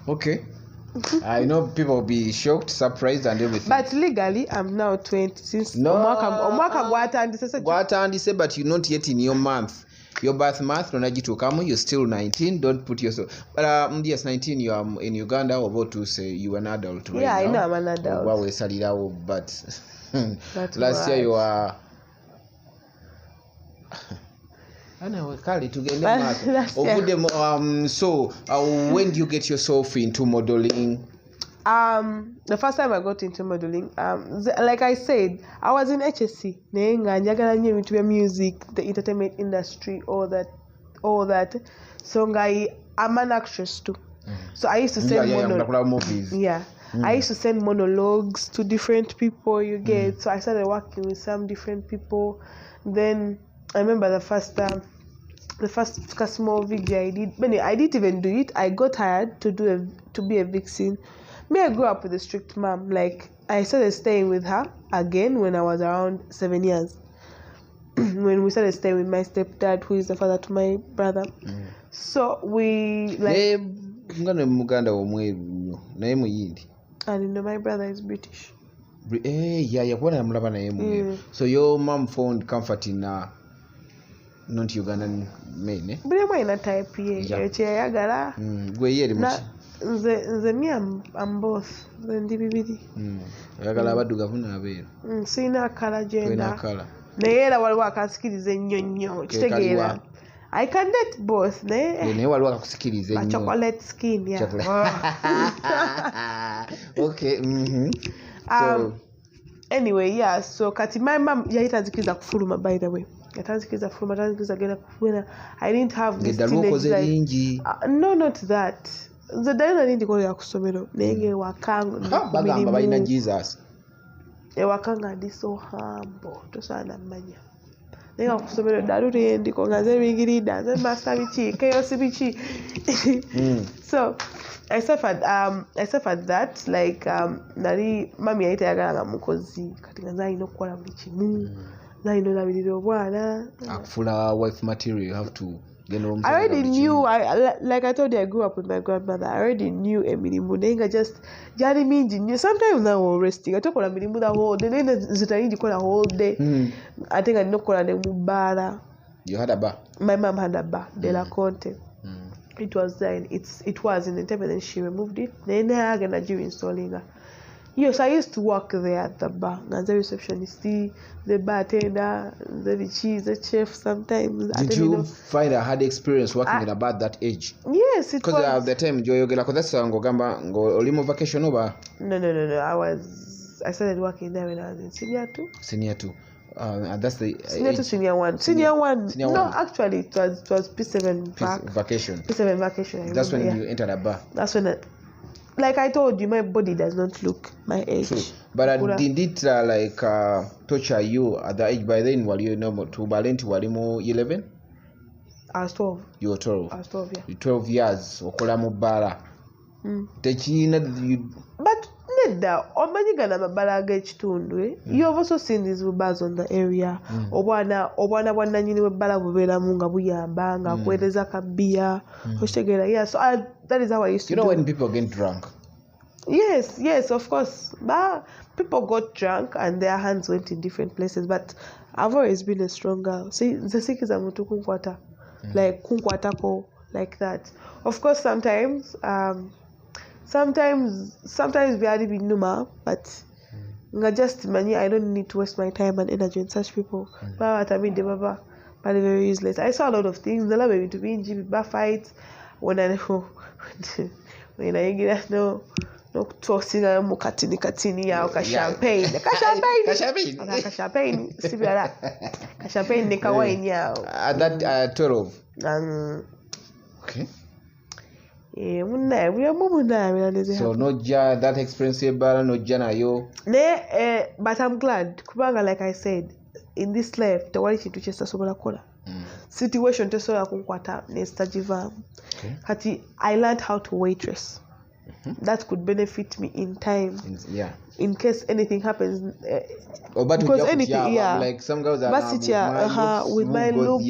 Okay. I know people will be shocked, surprised, and everything. But legally, I'm now 20. Since no, Omwaka, but you're not yet in your month. Your birth month, you're still 19. Don't put yourself. But yes, 19. You are in Uganda. About to say you are an adult. Right yeah, now. I know I'm an adult. But last year you are. So when do you get yourself into modeling? The first time I got into modeling, like I said, I was in HSC. Nenga music, the entertainment industry, all that. So I'm an actress too. So I used to send movies. Yeah. I used to send monologues to different people. You get. So I started working with some different people. Then I remember the first small video I did. But I didn't even do it. I got hired to be a Vixen. Me, I grew up with a strict mom. Like I started staying with her again when I was around 7 years. When we started staying with my stepdad, who is the father to my brother. So we like. I didn't know my brother is British. So your mom found comfort in not Ugandan men, But I'm in a type here. I'm both. Sina color gender. Naera waliwo akasikiriza ennyo kitegeera. I can date both, chocolate skin, yeah. Okay. So anyway, yeah. So kati my mom yahitanzikiriza kufuluma, by the way. Yatanzikiriza kufuluma, yatanzikiriza genda kufuluma. I didn't have this teenage life. No, not that. The dayona nindi kolera ku ssomero naye wakanga bagamba balina Jesus. Ewakanga ndi so humble tosaana mmanya. Naye ku ssomero ddalu lyendiko nga nze bingirida nze master biki chaos biki. So I suffered that, like nali mami yali tayagalanga mukozi kati nga nze alina okukola buli kimu nalina olabirira obwana akufuula wife material. You have to. I already knew. Like I told you, I grew up with my grandmother. I already knew Emilimu. Nenga just jari minji knew. Sometimes now we're resting. I talk about Emilimu the whole day. Then zitainji kwa the whole day. I think I know kola ne mubara. You had a bar. My mom had a bar. De la Conte. It was then. It was in Independence. She removed it. Then I had a Jew installing her. Yes, I used to work there at the bar. As a receptionist, the bartender, the chef sometimes. Did you find a hard experience working in a bar at that age? Yes, it was. Because at the time, that's olimo vacation over. No. I started working there when I was in senior 2. Senior 2. That's the senior 2, senior 1. Senior 1. No, actually, it was P7 vacation. P7 vacation. That's when you entered a bar. That's when. Like I told you, my body does not look my age. True. But did it torture you at the age? By then, were you to Valenti? Were you 11? I was 12. You were 12. I was 12, yeah. 12 years. Okola mubara. But nedda omanyigana amabala ag'ekitundu. You have also seen these bars on the area. Obwana bwannannyini w'ebbala bubeeramu nga buyamba nga akuweereza kabiya. Yeah, so that is how I used to do. You know when people get drunk? Yes, of course. But people got drunk and their hands went in different places. But I've always been a strong girl. See, the sikiza mutu kunkwata. Like kunkwatako, like that. Of course, sometimes we had been numa, but just money. I don't need to waste my time and energy on such people. But I mean, but very useless. I saw a lot of things. The love to be in GB fights when I get no tossing a mukatini ya champagne sibala champagne ne kawaii yao at that 12. Okay. So no that experience no nayo. But I'm glad kubanga, like I said, in this life tewali kintu kyetasobola kola. situation tesobola kunkwata nestagivamu. Kati I learned how to waitress. That could benefit me in time. In case anything happens. Because anything, like some girls are with my looks,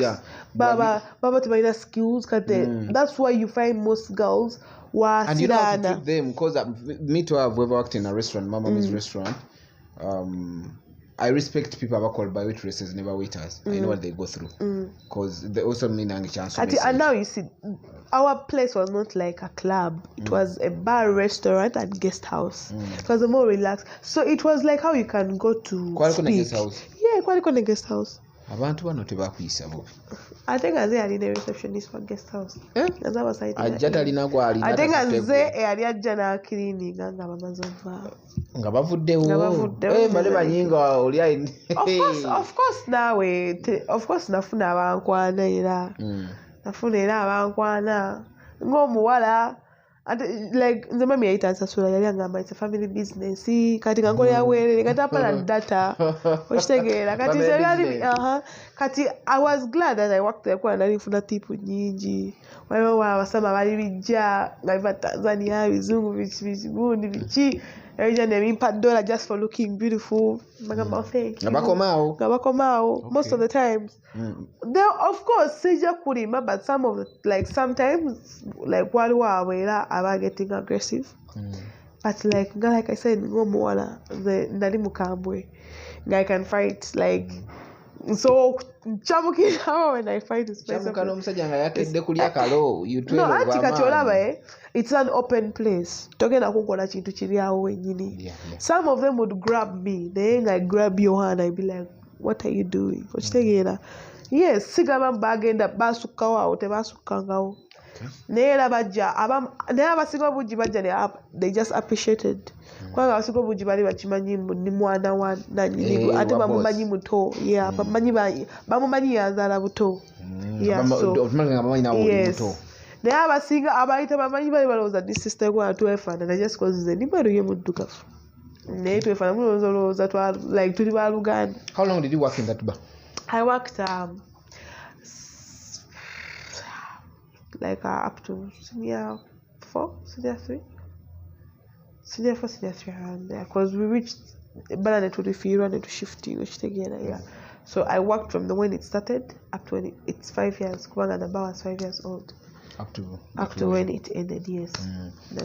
Baba to skills. That's why you find most girls were and you know how to treat them. Because me too, I've ever worked in a restaurant, Mama's restaurant. I respect people who are called by waitresses, never waiters. I know what they go through. Because they also mean a chance to and now you see, our place was not like a club. It was a bar, restaurant, and guest house. It was a more relaxed. So it was like how you can go to guest house. Yeah, quite guest house. I think as a receptionist for guest house. As I was saying. I think as a cleaning of course now nafuna abankwana era abankwana ng'omuwala like nze mami yayita nsasula yali angamba it's a family business kati kankolera bwerere kati apala data okitegeera kati I was glad that I worked there kuba nali nfuna tipu nyingi waliwo abasama bali bijja nga biva Tanzania bizungu bigundi biki $1 just for looking beautiful. Most of the times. There, of course, but some of the, sometimes while are getting aggressive. But like I said, I can fight so when I fight this place. It's an open place. Some of them would grab me. Then I grab your hand. I'd be like, what are you doing? Yes, sigama bagenda basukawa otebasukangao. Neera bajja abasinga buji bajja they just appreciated. Kwanga abasinga buji bali bakimanyi ni mwana wa nanyini ate bamumanyi muto. Yeah, bamumanyi yazala buto. Yeah, so yes. Naye abasinga abayita bamanyi bali balowooza ni sister gwa twefaanana just cause nze ndi balo ye muddugavu. Naye twefaanana mulowooza tuli ba Luganda. How long did you work in that bar? I worked up to senior 4, senior 3. Senior 4, senior 3 around there. Because we reached balance to the field and to shifting, which together, yeah. So I worked from the when it started up to when it's 5 years. Kwanga the bar was 5 years old. Up to when it ended, yes.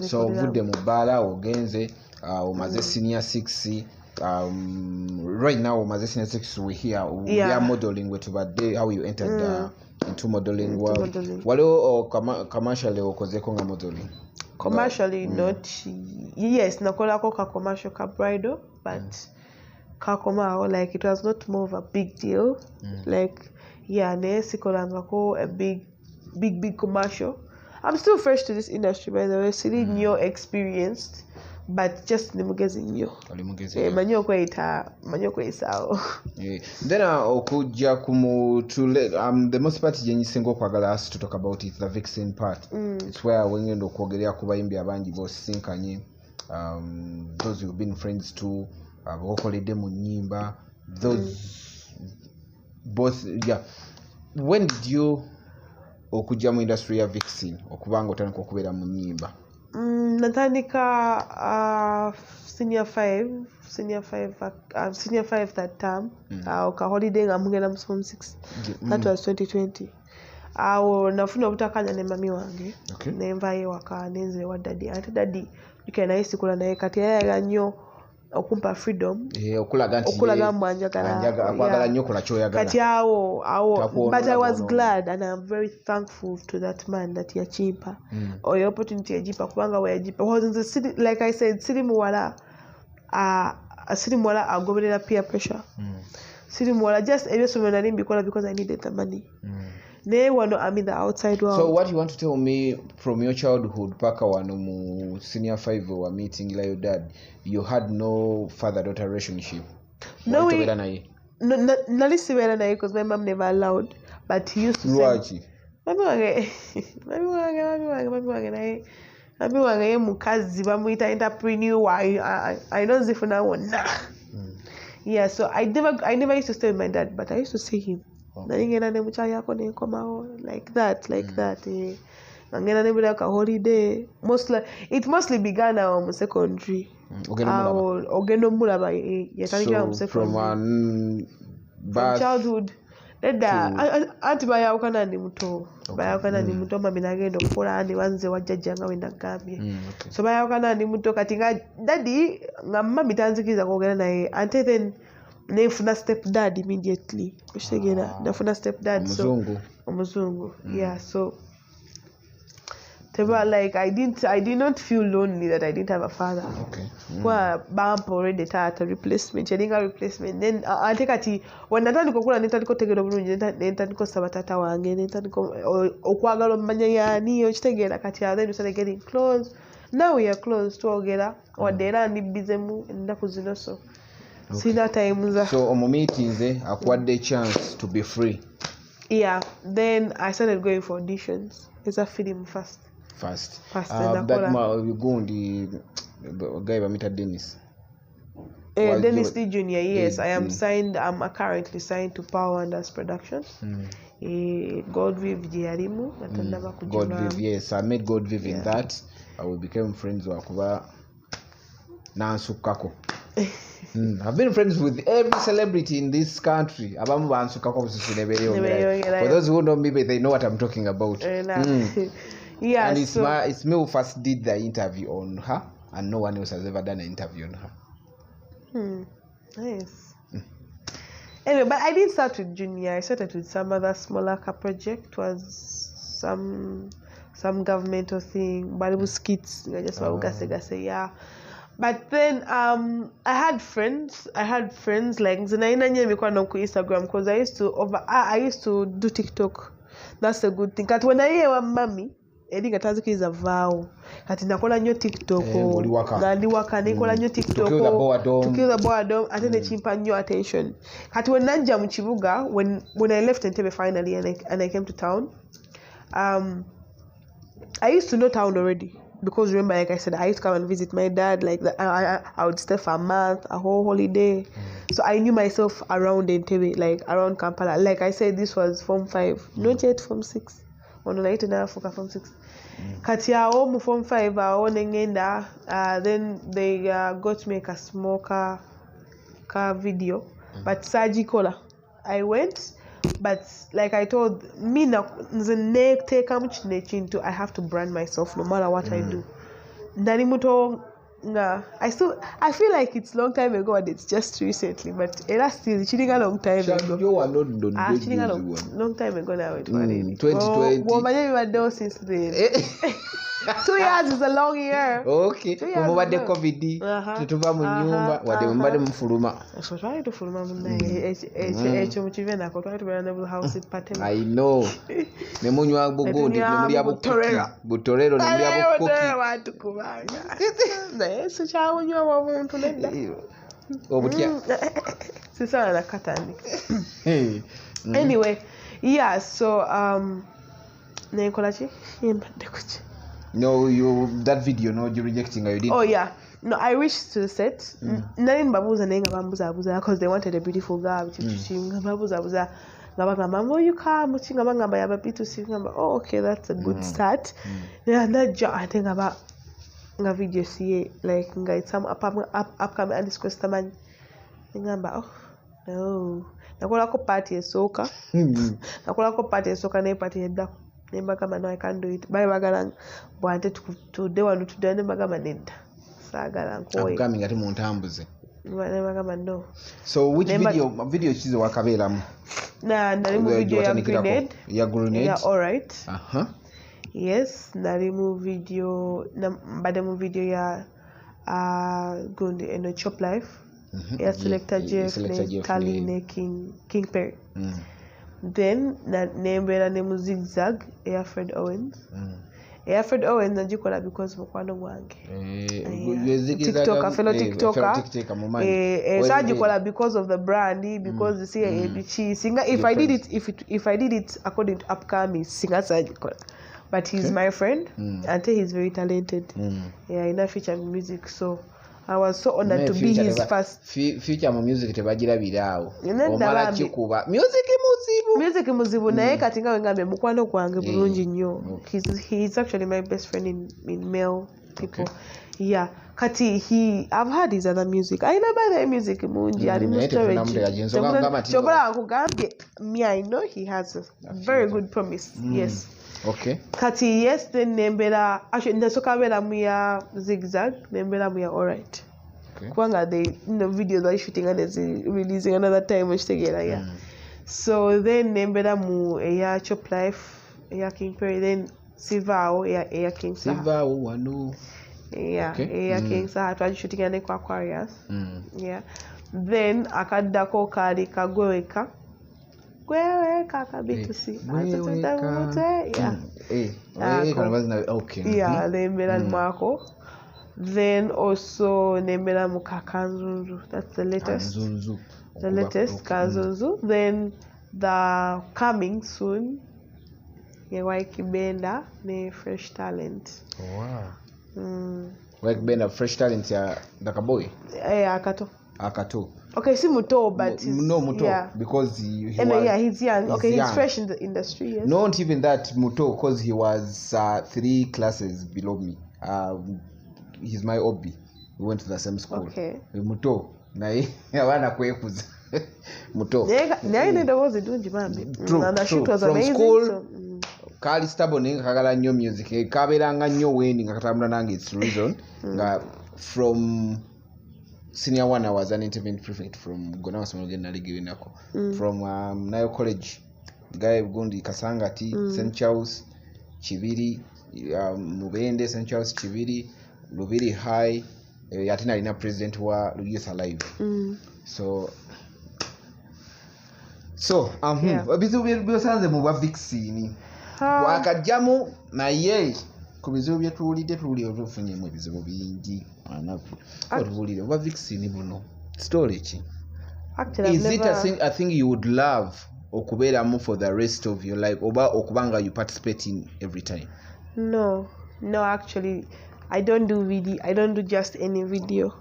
So vude mubala ogenze umaze senior 6. Right now umaze senior 6 we are modeling with today how you entered into modeling world. Waliwo commercially okozeko nga modeling? Commercially not. Yes, nakolako ka commercial ka bridal, but kakomao it was not more of a big deal. Sikolangako a big commercial. I'm still fresh to this industry, by the way. Still new experienced, but just nimugezi nyo. Manyo kweisawo. Then okujja the most part jenyi single kwagala us to talk about is the Vixen part. It's where when you kwogerera ku bayimbi abangi bosinkanye, those you've been friends to, abokolede mu nyimba, those both, yeah. When did you okujja mu industry ya Vixen okubanga otandika okubeera mu nyimba? Natandika senior 5 that term. Ka holiday nga mugenda mu form 6. That was 2020. Awo nafuna obutakanya ne mami wange. Nenvayo waka nenze wa daddy. Ate daddy yukenaisikula naye kati yayaga nnyo okumpa freedom. Okulaga kwagala nnyo kola kyoyagala. Kati awo but I was glad and I'm very thankful to that man that yachimpa. Oyo opportunity yajipa kubanga we yajipa. Like I said, siri muwala agoberera peer pressure. Siri muwala just ebyosomo nali mbikola because I needed the money. I'm in the outside world. So what you want to tell me from your childhood, paka wano mu senior 5 were meeting like your dad, you had no father-daughter relationship? No, nali sibera naye because my mom never allowed, but he used to say mami wange ye mukazi bamuyita entrepreneur I don't zifuna wonna. Yeah, so I never used to stay with my dad, but I used to see him. nalingenda ne mukyali yako nenkomawo like that ngenda ne buli ka holiday it mostly began mu secondary ogenda omulaba yatandikira mu secondary from childhood anti bayawukana ndi muto mami nagenda okukola ndi wanze wajjajja nga wendagambye so bayawukana ndi muto kati nga daddy nga mami tanzikiriza kwogera naye ante then nefuna step dad immediately kukitegera nafuna step dad omuzungu yeah so like I did not feel lonely that I didn't have a father. Kwa bampa already tata replacement then ate kati when natandika okula netandika otegera obulungi netandika osaba tata wange netandika okwagala omanya yani okitegeera kati then we started getting close. Now we are close twogera wadde era ndi busy mu ennaku zino so sina time so omu meetings akuwadde chance to be free. Yeah, then I started going for auditions. It's a film first. That gundi guy bamita Dennis. Dennis D Junior. Yes, I am signed. I'm currently signed to Power Wonders Productions. Godviv Diarimu. Godviv, yes, I met Godviv in that. We became friends with Nansukako. I've been friends with every celebrity in this country. For those who know me, they know what I'm talking about. Yeah, and it's me who first did the interview on her, and no one else has ever done an interview on her. Nice. Anyway, but I didn't start with Junior. I started with some other smaller project. It was some governmental thing, but it was skits. Yeah. But then I had friends like Zinaina Nyemikwana ku Instagram because I used to do TikTok. That's a good thing. But when I hear mommy edi katazikiriza vaawo kati nakola nnyo TikTok ngandi waka nekola nnyo TikTok tukiza boredom ate ne chimpa nnyo attention kati when najja mu kibuga when I left Entebbe finally and I came to town I used to know town already because remember like I said I used to come and visit my dad like I would stay for a month, a whole holiday. So I knew myself around Entebbe, like around Kampala. Like I said, this was Form 5, not yet Form 6. Form 6. Katia mu Form 5 then they got to make a small car video, but Saji Kola. I went, but like I told me now, I have to brand myself no matter what I do. I feel like it's long time ago and it's just recently, but it's still a long time ago. Long time ago now. 2020. Since then. 2 years is a long year. Okay. Mubadde COVID. Tutuva mu nyumba wadde mubadde mufuluma. So try to fuluma munnaye ekyo mukive nako twali tubera ne house party. I know. Ne munywa bugundi ne muli butorero ne muli abukoki. Abantu kubanga. Naye so kyawunywa obuntu nedda. Obutya. Sisana nakatandika. Anyway, yeah, so nekola ki? Yembadde kuki? No, that video, no, you rejecting her, you did. Oh yeah, no, I reached to the set. Nani babuza nenga bambuza because they wanted a beautiful girl. Babuza ngamba you come chinga ngamba yaba bitu singamba. Oh okay, that's a good start. Yeah, that I think about nga video see like nga it's some upcoming and discuss tamani. Ngamba oh no. Nakola ko party esoka. Nakola ko party esoka ne party edda. Nembagamba no I can't do it. Bye bagala bwante today wanu today nembagamba nedda. Sagala nkoye. Upcoming ati mu ntambuze. Nembagamba no. So which video chizo wakaberamu? Nali mu video ya grenade. Ya grenade. Yeah, all right. Yes, nali mu video bade mu video ya gundi eno Chop Life. Ya Selector Jeff Tali ne King Perry. Then nembera ne mu Zigzag ya Fred Owens. Fred Owens najikola because mukwano gwange. TikToker, fellow TikToker. Sajikola because of the brand, because you see singer. If I did it according to upcoming singer Sajikola. But he's my friend and he's very talented. Yeah, in a feature music, so I was so honored to be his first. Future mu music tebagirabiraawo. Omala kikuba. Music muzibu naye kati nga wengambe mukwano gwange bulungi nnyo. He's actually my best friend in male people. Okay. Yeah. Kati I've heard his other music. I know by the music mungi ali mu storage. Chobola kugambye me I know he has a very good promise. Yes. Okay. Kati yes then nembera actually ndasoka bera mu ya zigzag nembera mu ya alright. Okay. Kwanga they videos are shooting and is releasing another time which together yeah. So then nembera mu ya Chop Life ya King Perry then Sivao ya King Saha. Sivao wano. Yeah, okay. King Saha twaji shooting ane kwa Aquarius. Yeah. Then akaddako kali kagweweka. Gweweka kabitusi. Yeah. Okay. Yeah, nembera mwako. Then also nembera mu Kanzunzu. That's the latest. Kanzunzu. The latest Kanzunzu. Then the coming soon. Yewai Kibenda ne Fresh Talent. Oh, wow. Yewai Kibenda Fresh Talent ya Dakaboy? Akato. Okay, si muto, but no muto yeah. Because he he's young. He's fresh in the industry. Yes. Not even that muto, because he was 3 classes below me. He's my hobby. We went to the same school. Okay. Muto. Naye abana kwekuza. Muto. Naye nenda was doing jimambe. And the shoot was from amazing. School, so, Kali stable ninga kagala nnyo music. Kaberanga nnyo wendi nga katambula nange it's reason. Nga from senior 1 I was an interview prefect from Gona Smogen Naligirinako. From Nayo College. The guy Gundi Kasangati, St. Charles, Chiviri, Mubende, St. Charles, Chiviri, Lubiri High, yatina ina president wa Youth Alive. So bizu byosanze mu Vixen. Wakajjamu naye ku bizibu bye tuwulidde tuwulira obufunyemu ebizibu bingi anafu otuwulire oba Vixen buno story ki? Is it a thing you would love okubeeramu for the rest of your life oba okubanga you participate in every time? No actually I don't do just any video.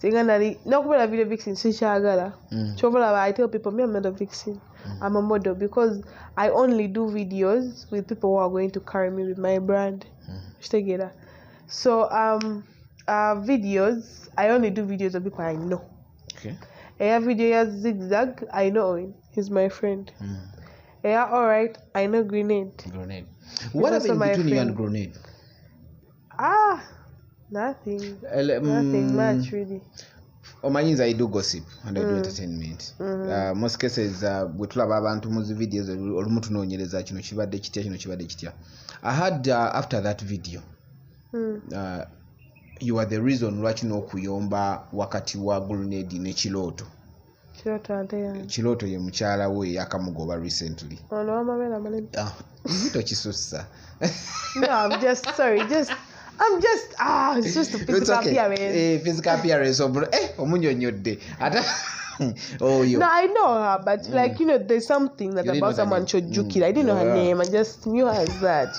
Singanali nokubera video Vixen sikyagala. Chobola I tell people me I'm not a Vixen. I'm a model because I only do videos with people who are going to carry me with my brand. Together. So videos I only do videos of people I know. Okay. Video as Zigzag, I know him. He's my friend. Yeah, alright, I know Grenade. What happened between you and Grenade? Nothing much really. Omanyinza I do gossip and I do entertainment. Most cases we tulaba abantu mu videos olumu tunoonyereza kino kibadde kitya. I heard after that video you are the reason lwaki n'okuyomba wakati wa Grenade ne Kiloto. Kiloto ye mukyala we yakamugoba recently. Ono amabera manene. Nzito kisussa. No, I'm just it's just a physical appearance. Physical appearance omunyonyodde. No, I know her, but like there's something that about someone Chojukira. I didn't know her name. I just knew her as that,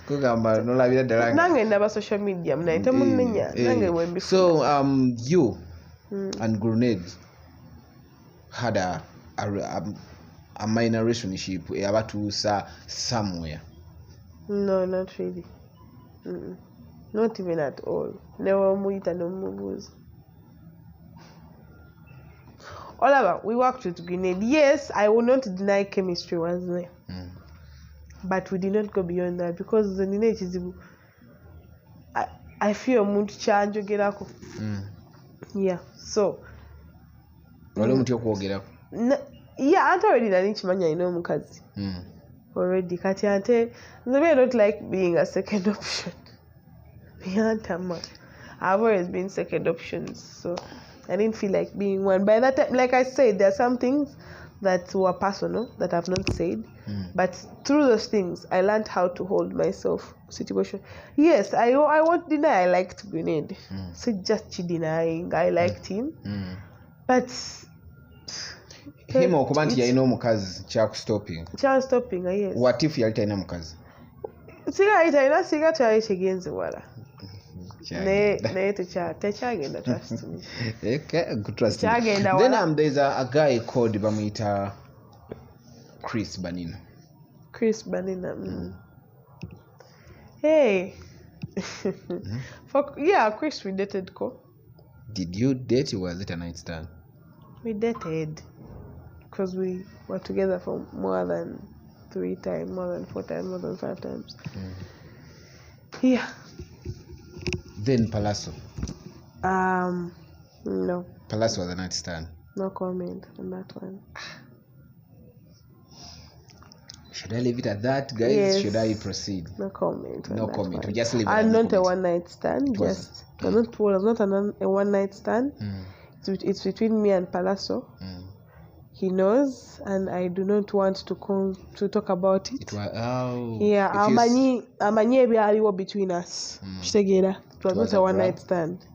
Kugamba no labira dala. Nange ndaba social media mnaita munenya. Nange wembi. So you and Grenade had a minor relationship abatuusa somewhere. No, not really. Not even at all. Never muita no mubuza. However, we worked with Grenade. Yes, I will not deny chemistry was there. But we did not go beyond that because the Nine is I feel mood change gerako. Yeah. So yeah, Ante already done chimanya mukazi. Already kati ante I don't like being a second option. I've always been second options, so I didn't feel like being one. By that time, like I said, there are some things that were personal that I've not said, but through those things, I learned how to hold myself. Situation. Yes, I won't deny I liked Grenade. So just denying I liked him, but him okubanti yalina omukazi stopping. Yes. What if yali talina mukazi? Siga twali tegenze wala. Techagenda, trust me. Okay, good trust me. Techagenda, Then there's a guy called Bamita Chris Banina. Chris Banina. Hey. Chris, we dated. Did you date or was it a night stand? We dated because we were together for more than 3 times, more than 4 times, more than 5 times. Yeah. Then Palazzo. No. Palazzo was a night stand. No comment on that one. Should I leave it at that, guys? Yes. Should I proceed? No comment. No comment. One. We just leave it. And not a one-night stand. Just not a one-night stand. It's between me and Palazzo. He knows, and I do not want to talk about it. Amanye between us. It was not a one-night stand.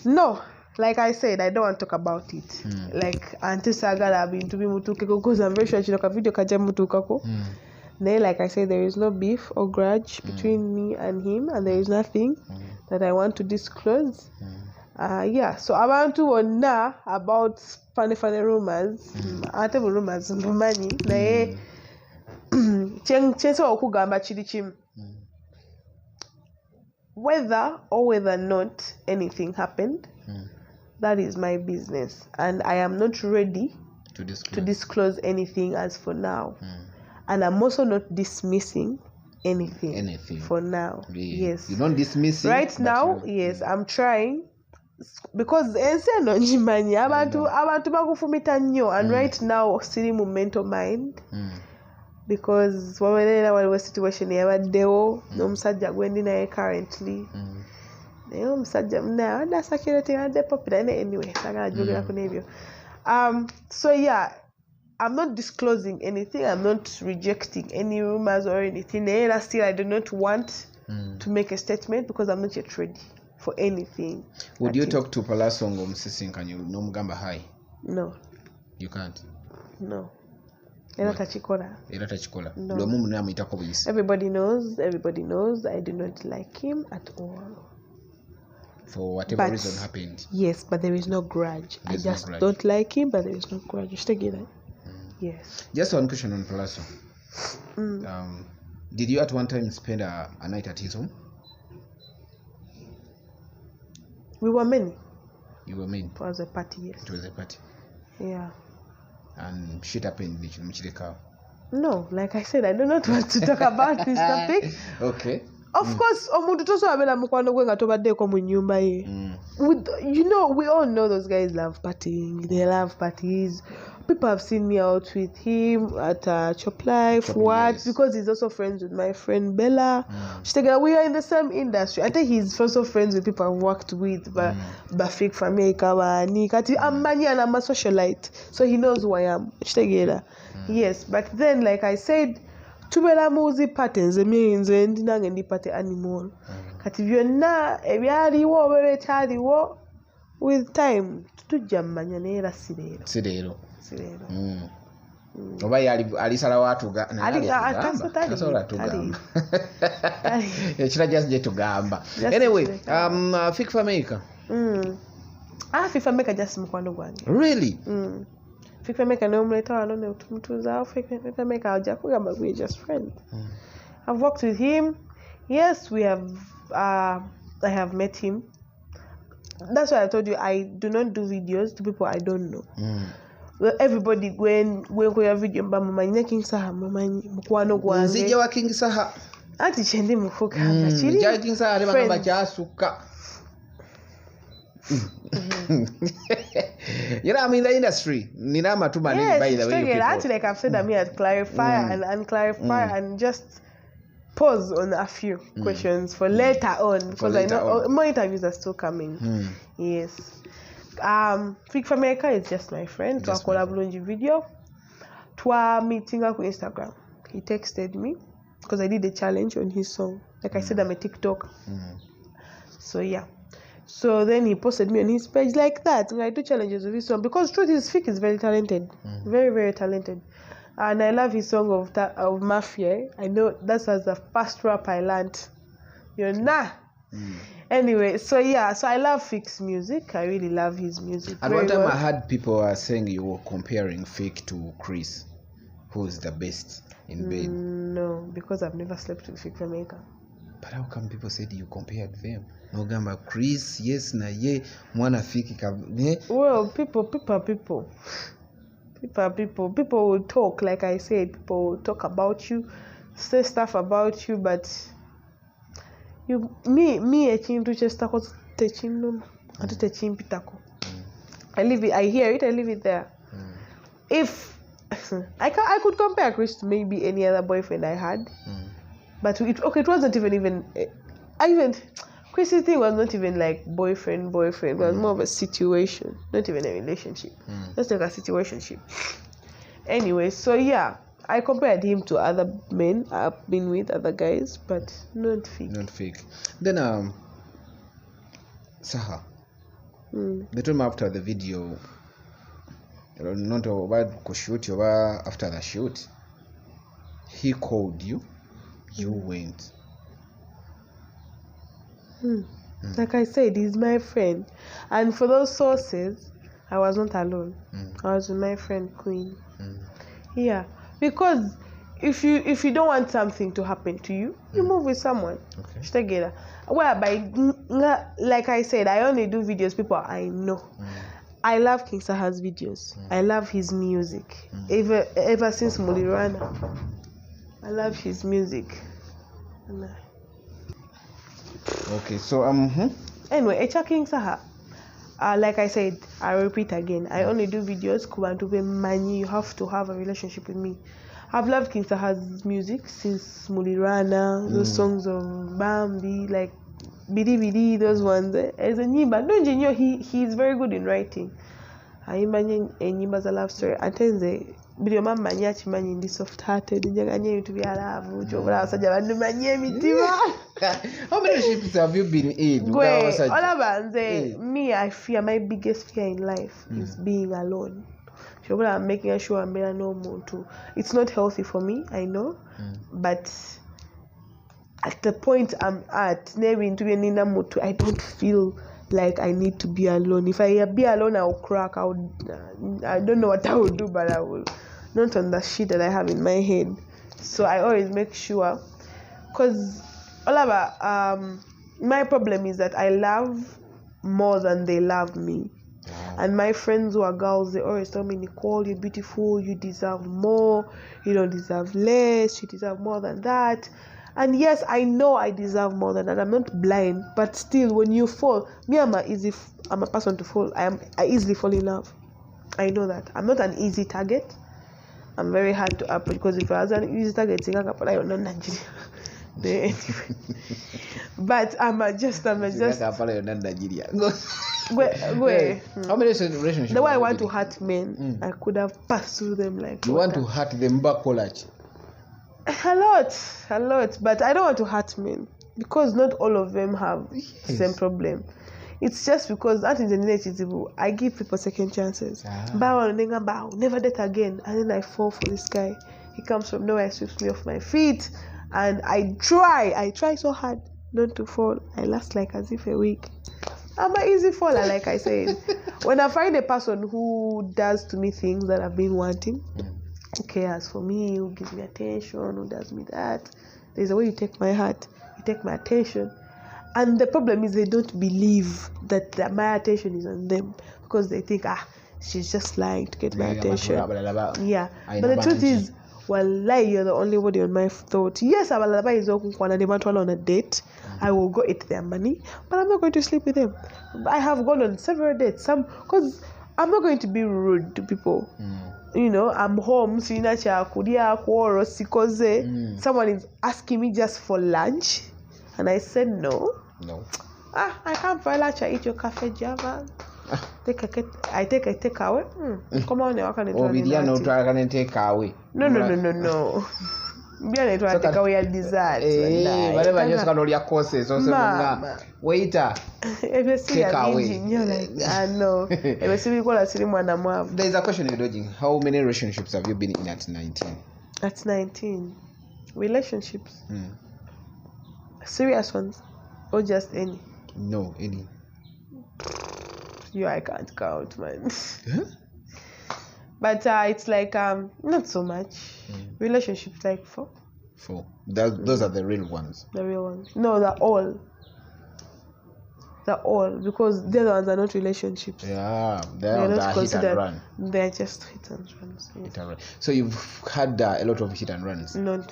No, like I said, I don't want to talk about it. Like Auntie Saga have been to be mutuke because I'm very sure she look a video kaja mutukako. Then, like I said, there is no beef or grudge between me and him, and there is nothing that I want to disclose. So I want to know about funny rumors. I tell rumors money. Nae chenso okugamba chiri chim. Whether not anything happened, that is my business, and I am not ready to disclose anything as for now. And I'm also not dismissing anything for now. Yes, you don't dismiss it right now. Yes, I'm trying. Because abantu bakufumita nnyo, and right now siri mu mental mind because waliwo situation yabaddewo n'omusajja gwendi naye currently naye omusajja munaye wadde security yadde popular anyway sagala jogerako n'ebyo. So I'm not disclosing anything, I'm not rejecting any rumors or anything. Naye still I do not want to make a statement because I'm not yet ready for anything. Would you talk to Palazzo Musisinkanye n'omugamba hi? No. You can't? No. Era tachikola. No. Everybody knows I do not like him at all. For whatever reason happened. Yes, but there is no grudge. I just don't like him, but there is no grudge. You still get it? Yes. Just one question on Palazzo. Did you at one time spend a night at his home? We were many. You were many? It was a party, yes. It was a party? Yeah. And shit happened? No, like I said, I do not want to talk about this topic. Okay. Of course, omuntu tosobola mukwano gwe nga tobaddeko mu nnyumba ye. We all know those guys love partying. They love parties. People have seen me out with him at Chop Life. Because he's also friends with my friend Bella. We are in the same industry. I think he's also friends with people I've worked with. Bafik Fameka, Nikati. I'm a socialite. So he knows who I am. Yes, but then, like I said, tubera muzi patterns means ndinange ndi pate animal. Kati byonna ebyaliwo bebetaliwo with time tujja mmanya neera sirero. Oba alisala watu tugamba. Anyway, FIFA maker. FIFA maker just mukwano gwange. Really? FIFA maker no mleta wano ne utumutuza. FIFA maker aja kugamba we just friends. I've worked with him. Yes, we have I have met him. That's why I told you I do not do videos to people I don't know. Well, everybody when kwa video mbamanya King Saha mumanyi mukwano gwange. Nzija wa King Saha. Ati chende mufuka hapa chiri. Ja King Saha ale bagamba kyasuka. I'm in the industry. Nina matuma yes, by the way. Actually, like I've said, I mean, I'd clarify and unclarify and just pause on a few questions for later on because I know more interviews are still coming. Yes. Freak for America is just my friend. Twa collaborate video. Twa meeting up on Instagram. He texted me because I did a challenge on his song. Like I said, I'm a TikTok. So yeah. So then he posted me on his page like that. And I do challenges with his song because truth is Fik is very talented. Very, very talented. And I love his song of Mafia. I know that's as the first rap I learned. Anyway, so I love Fix music. I really love his music. At one time I heard people are saying you were comparing Fake to Chris. Who's the best in bed? No, because I've never slept with Fake Jamaica. But how come people said you compared them? No gamba Chris, yes na ye mwana Fiki Well, people will talk, like I said, people will talk about you, say stuff about you, but me ekintu kyestako tekinuma ate tekimpitako. I hear it, I leave it there. If I could compare Chris to maybe any other boyfriend I had, but it wasn't even Chris's thing was not even like boyfriend. It was more of a situation, not even a relationship. Just like a situationship. Anyway, so yeah, I compared him to other men I've been with, other guys, but not Fake. Not Fake. Then Saha. The time after the video, not about shoot, after the shoot, he called you. You went. Like I said, he's my friend, and for those sources, I was not alone. I was with my friend Queen. Yeah, because if you don't want something to happen to you, you move with someone. Okay. Whereby, like I said, I only do videos people I know. I love King Saha's videos. I love his music. Ever since Mulirana, I love his music. Okay, so anyway, Echa King Saha. Like I said, I repeat again, I only do videos kubantu money. You have to have a relationship with me. I've loved King Saha's music since Mulirana, those songs of Bambi, like Bidi Bidi, those ones. As a Nyimba, don't you know he's very good in writing. Nyimba's a love story. Atenze video mama nyachi manyi ndi soft hearted njaganye to be alive chobula asajja bandu manye mitima. How many relationships have you been in? Me, I fear my biggest fear in life is being alone. I'm making sure I'm better no more too. It's not healthy for me, I know, but at the point I'm at, I don't feel like I need to be alone. If I be alone, I'll crack. I don't know what I will do, but I will not on the shit that I have in my head. So I always make sure, because my problem is that I love more than they love me. And my friends who are girls, they always tell me, Nicole, you're beautiful, you deserve more, you don't deserve less, you deserve more than that. And yes, I know I deserve more than that. I'm not blind, but still, when you fall, I'm a person to fall. I easily fall in love. I know that. I'm not an easy target. I'm very hard to approach, because if I was an easy target, I would not Nigeria. But I'm just. How many relationships? The way I want to hurt men, I could have passed through them like. You want to hurt them back, college? A lot, but I don't want to hurt men, because not all of them have the same problem. It's just because I give people second chances. Never date again, and then I fall for this guy. He comes from nowhere, sweeps me off my feet, and I try so hard not to fall. I last like as if a week. I'm an easy faller, like I said. When I find a person who does to me things that I've been wanting, who cares for me, who gives me attention, who does me that, there's a way you take my heart, you take my attention. And the problem is they don't believe that my attention is on them, because they think, she's just lying to get my attention. Yeah, but the truth is, wallahi, you're the only body on my thought. Yes, Abalaba is on a date. I will go eat their money, but I'm not going to sleep with them. I have gone on several dates, because I'm not going to be rude to people. You know, I'm home, someone is asking me just for lunch, and I said no. I can't for lunch. I eat your cafe java. I take a takeaway. Come on, I can take away. No. Take away a dessert. Whatever, just got all your courses. Waiter. Take away. No. There's a question you're dodging. How many relationships have you been in at 19? At 19, relationships. Serious ones. Or just any? No, any. I can't count, man. Huh? But it's like not so much. Relationships like 4. 4. Those are the real ones. The real ones. No, they're all. They're all, because the other ones are not relationships. Yeah, they're not hit and run. They're just hit and runs. Yes. Hit and run. So you've had a lot of hit and runs? No,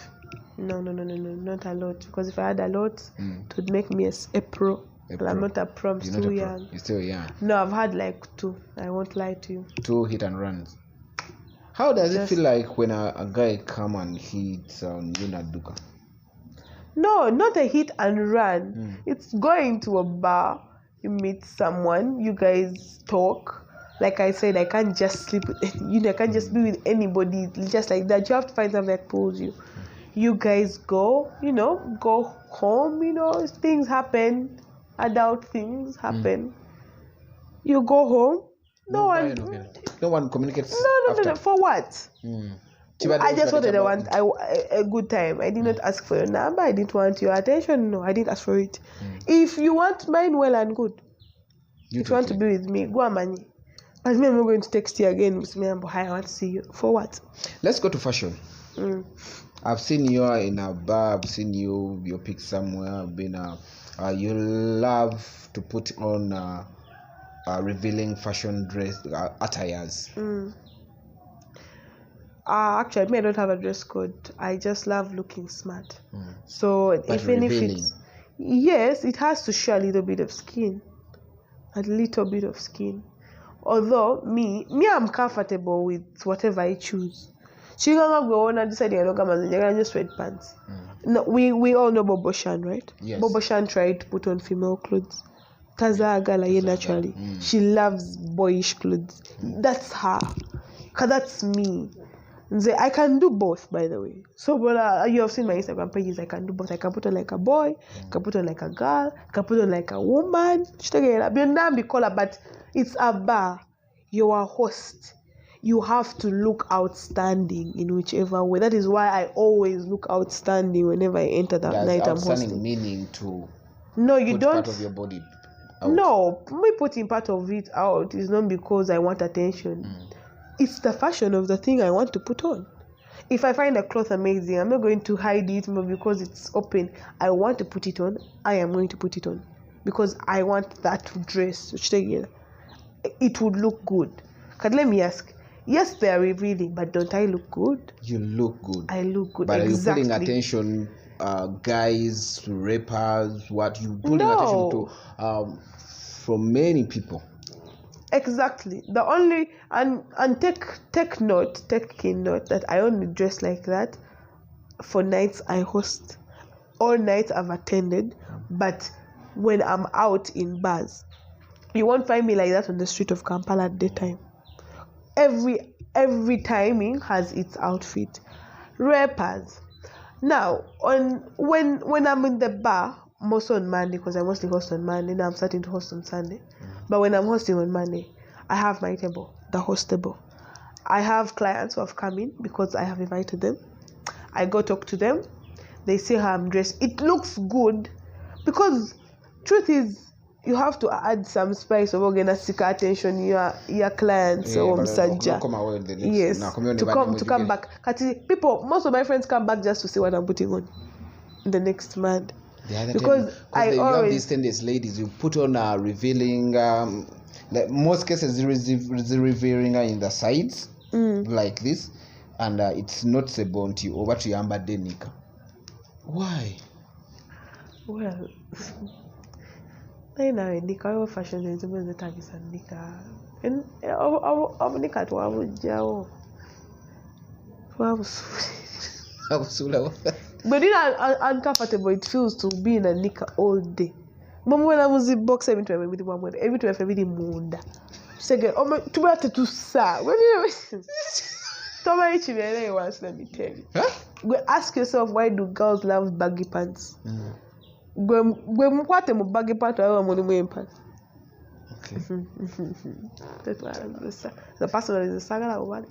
not a lot. Because if I had a lot, it would make me a pro. But I'm not a pro. I'm still young. You're still young. No, I've had like 2. I won't lie to you. 2 hit and runs. How does it feel like when a guy come and hits on you Duka? No, not a hit and run. It's going to a bar, you meet someone, you guys talk. Like I said, I can't just sleep with I can't just be with anybody just like that. You have to find something that pulls you. You guys go home, things happen, adult things happen. You go home. No one communicates. No. For what? I just wanted a good time. I did not ask for your number. I didn't want your attention. No, I didn't ask for it. If you want mine, well and good. If you want to be with me, go on, money. But me, I'm not going to text you again. I want to see you. For what? Let's go to fashion. I've seen you in a bar. I've seen you pick somewhere. You love to put on revealing fashion dress attires. Actually, I don't have a dress code. I just love looking smart. So even if it's it has to show a little bit of skin. Although me, I'm comfortable with whatever I choose. She gonna go on and decide just sweatpants. No, we all know Bobo Shan, right? Yes. Bobo Shan tried to put on female clothes. Tasaaga naturally. She loves boyish clothes. That's her. Cause that's me. I can do both, by the way. So, you have seen my Instagram pages. I can do both. I can put on like a boy, I can put on like a girl, I can put on like a woman. But it's a bar. You're a host. You have to look outstanding in whichever way. That is why I always look outstanding whenever I enter that night I'm hosting. Outstanding meaning to you don't. Part of your body out. No, me putting part of it out is not because I want attention. It's the fashion of the thing I want to put on. If I find a cloth amazing, I'm not going to hide it because it's open. I want to put it on. I am going to put it on because I want that dress. It would look good. Because let me ask. Yes, they are revealing, but don't I look good? You look good. I look good. But exactly. Are you putting attention, guys, rappers, what you putting attention to from many people? Exactly. The only and take keen note that I only dress like that for nights I host. All nights I've attended, but when I'm out in bars, you won't find me like that on the street of Kampala at daytime. Every timing has its outfit. Rappers. Now, when I'm in the bar, most on Monday, because I mostly host on Monday, now I'm starting to host on Sunday. But when I'm hosting on Monday, I have my table, the host table. I have clients who have come in because I have invited them. I go talk to them. They see how I'm dressed. It looks good because truth is, you have to add some spice of organic attention your clients or Msajja. Yes, to come back. People, most of my friends come back just to see what I'm putting on the next month. Because you have these tendencies, ladies, you put on a revealing, like most cases is revealing in the sides, like this, and it's noticeable until over to Yamba Denika. Why? Well, I know Nika fashion is the targets and Nika. And our Nika to our Jao. But it's uncomfortable. It feels to be in a Nika all day. Mom, when I was in box, every time every munda. Second, oh my, to sa. Let me tell you. Ask yourself, why do girls love baggy pants? What am baggy pants or pants? Okay. The person is a saga or what?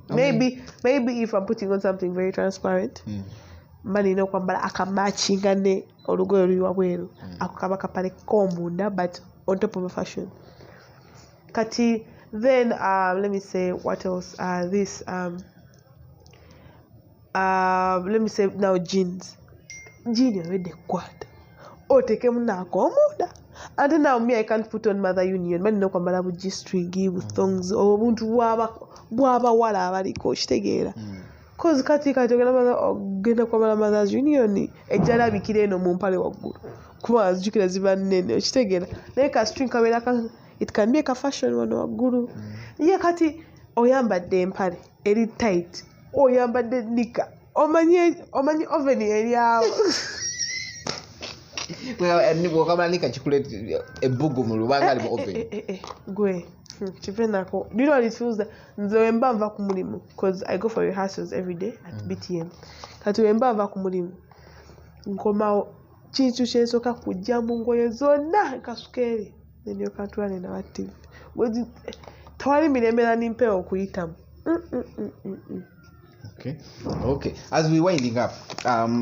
Maybe if I'm putting on something very transparent, money no kwamba akamatching olugoye luli wabweru ako kaba kapale komunda but on top of a fashion kati then let me say what else this let me say now jeans already kwata otekemu nako omunda and now me I can't put on mother union mani no kwambala bu G-string with thongs obuntu bwaba wala abaliko kitegeera cause kati ogenda kwambala mother's union ejjala bikira eno mu mpale waggulu kuba azijukira ziba nnene kitegeera naye ka string kabeera it can be a fashion wano waggulu ye kati oyambadde empale eri tight oyambadde nika omanyi oven eryawo bwokamanika kikuleta ebbugu mu lubanga ali mu oven gwe kivenako do you know what it feels that nze wemba nva ku mulimu because I go for rehearsals every day at BTM kati wemba nva ku mulimu nkomawo kintu kyensooka kujja mu ngoye zonna kasukeeri nenyo katwale na TV tewali miremera nimpewa okuyitamu Okay. As we winding up,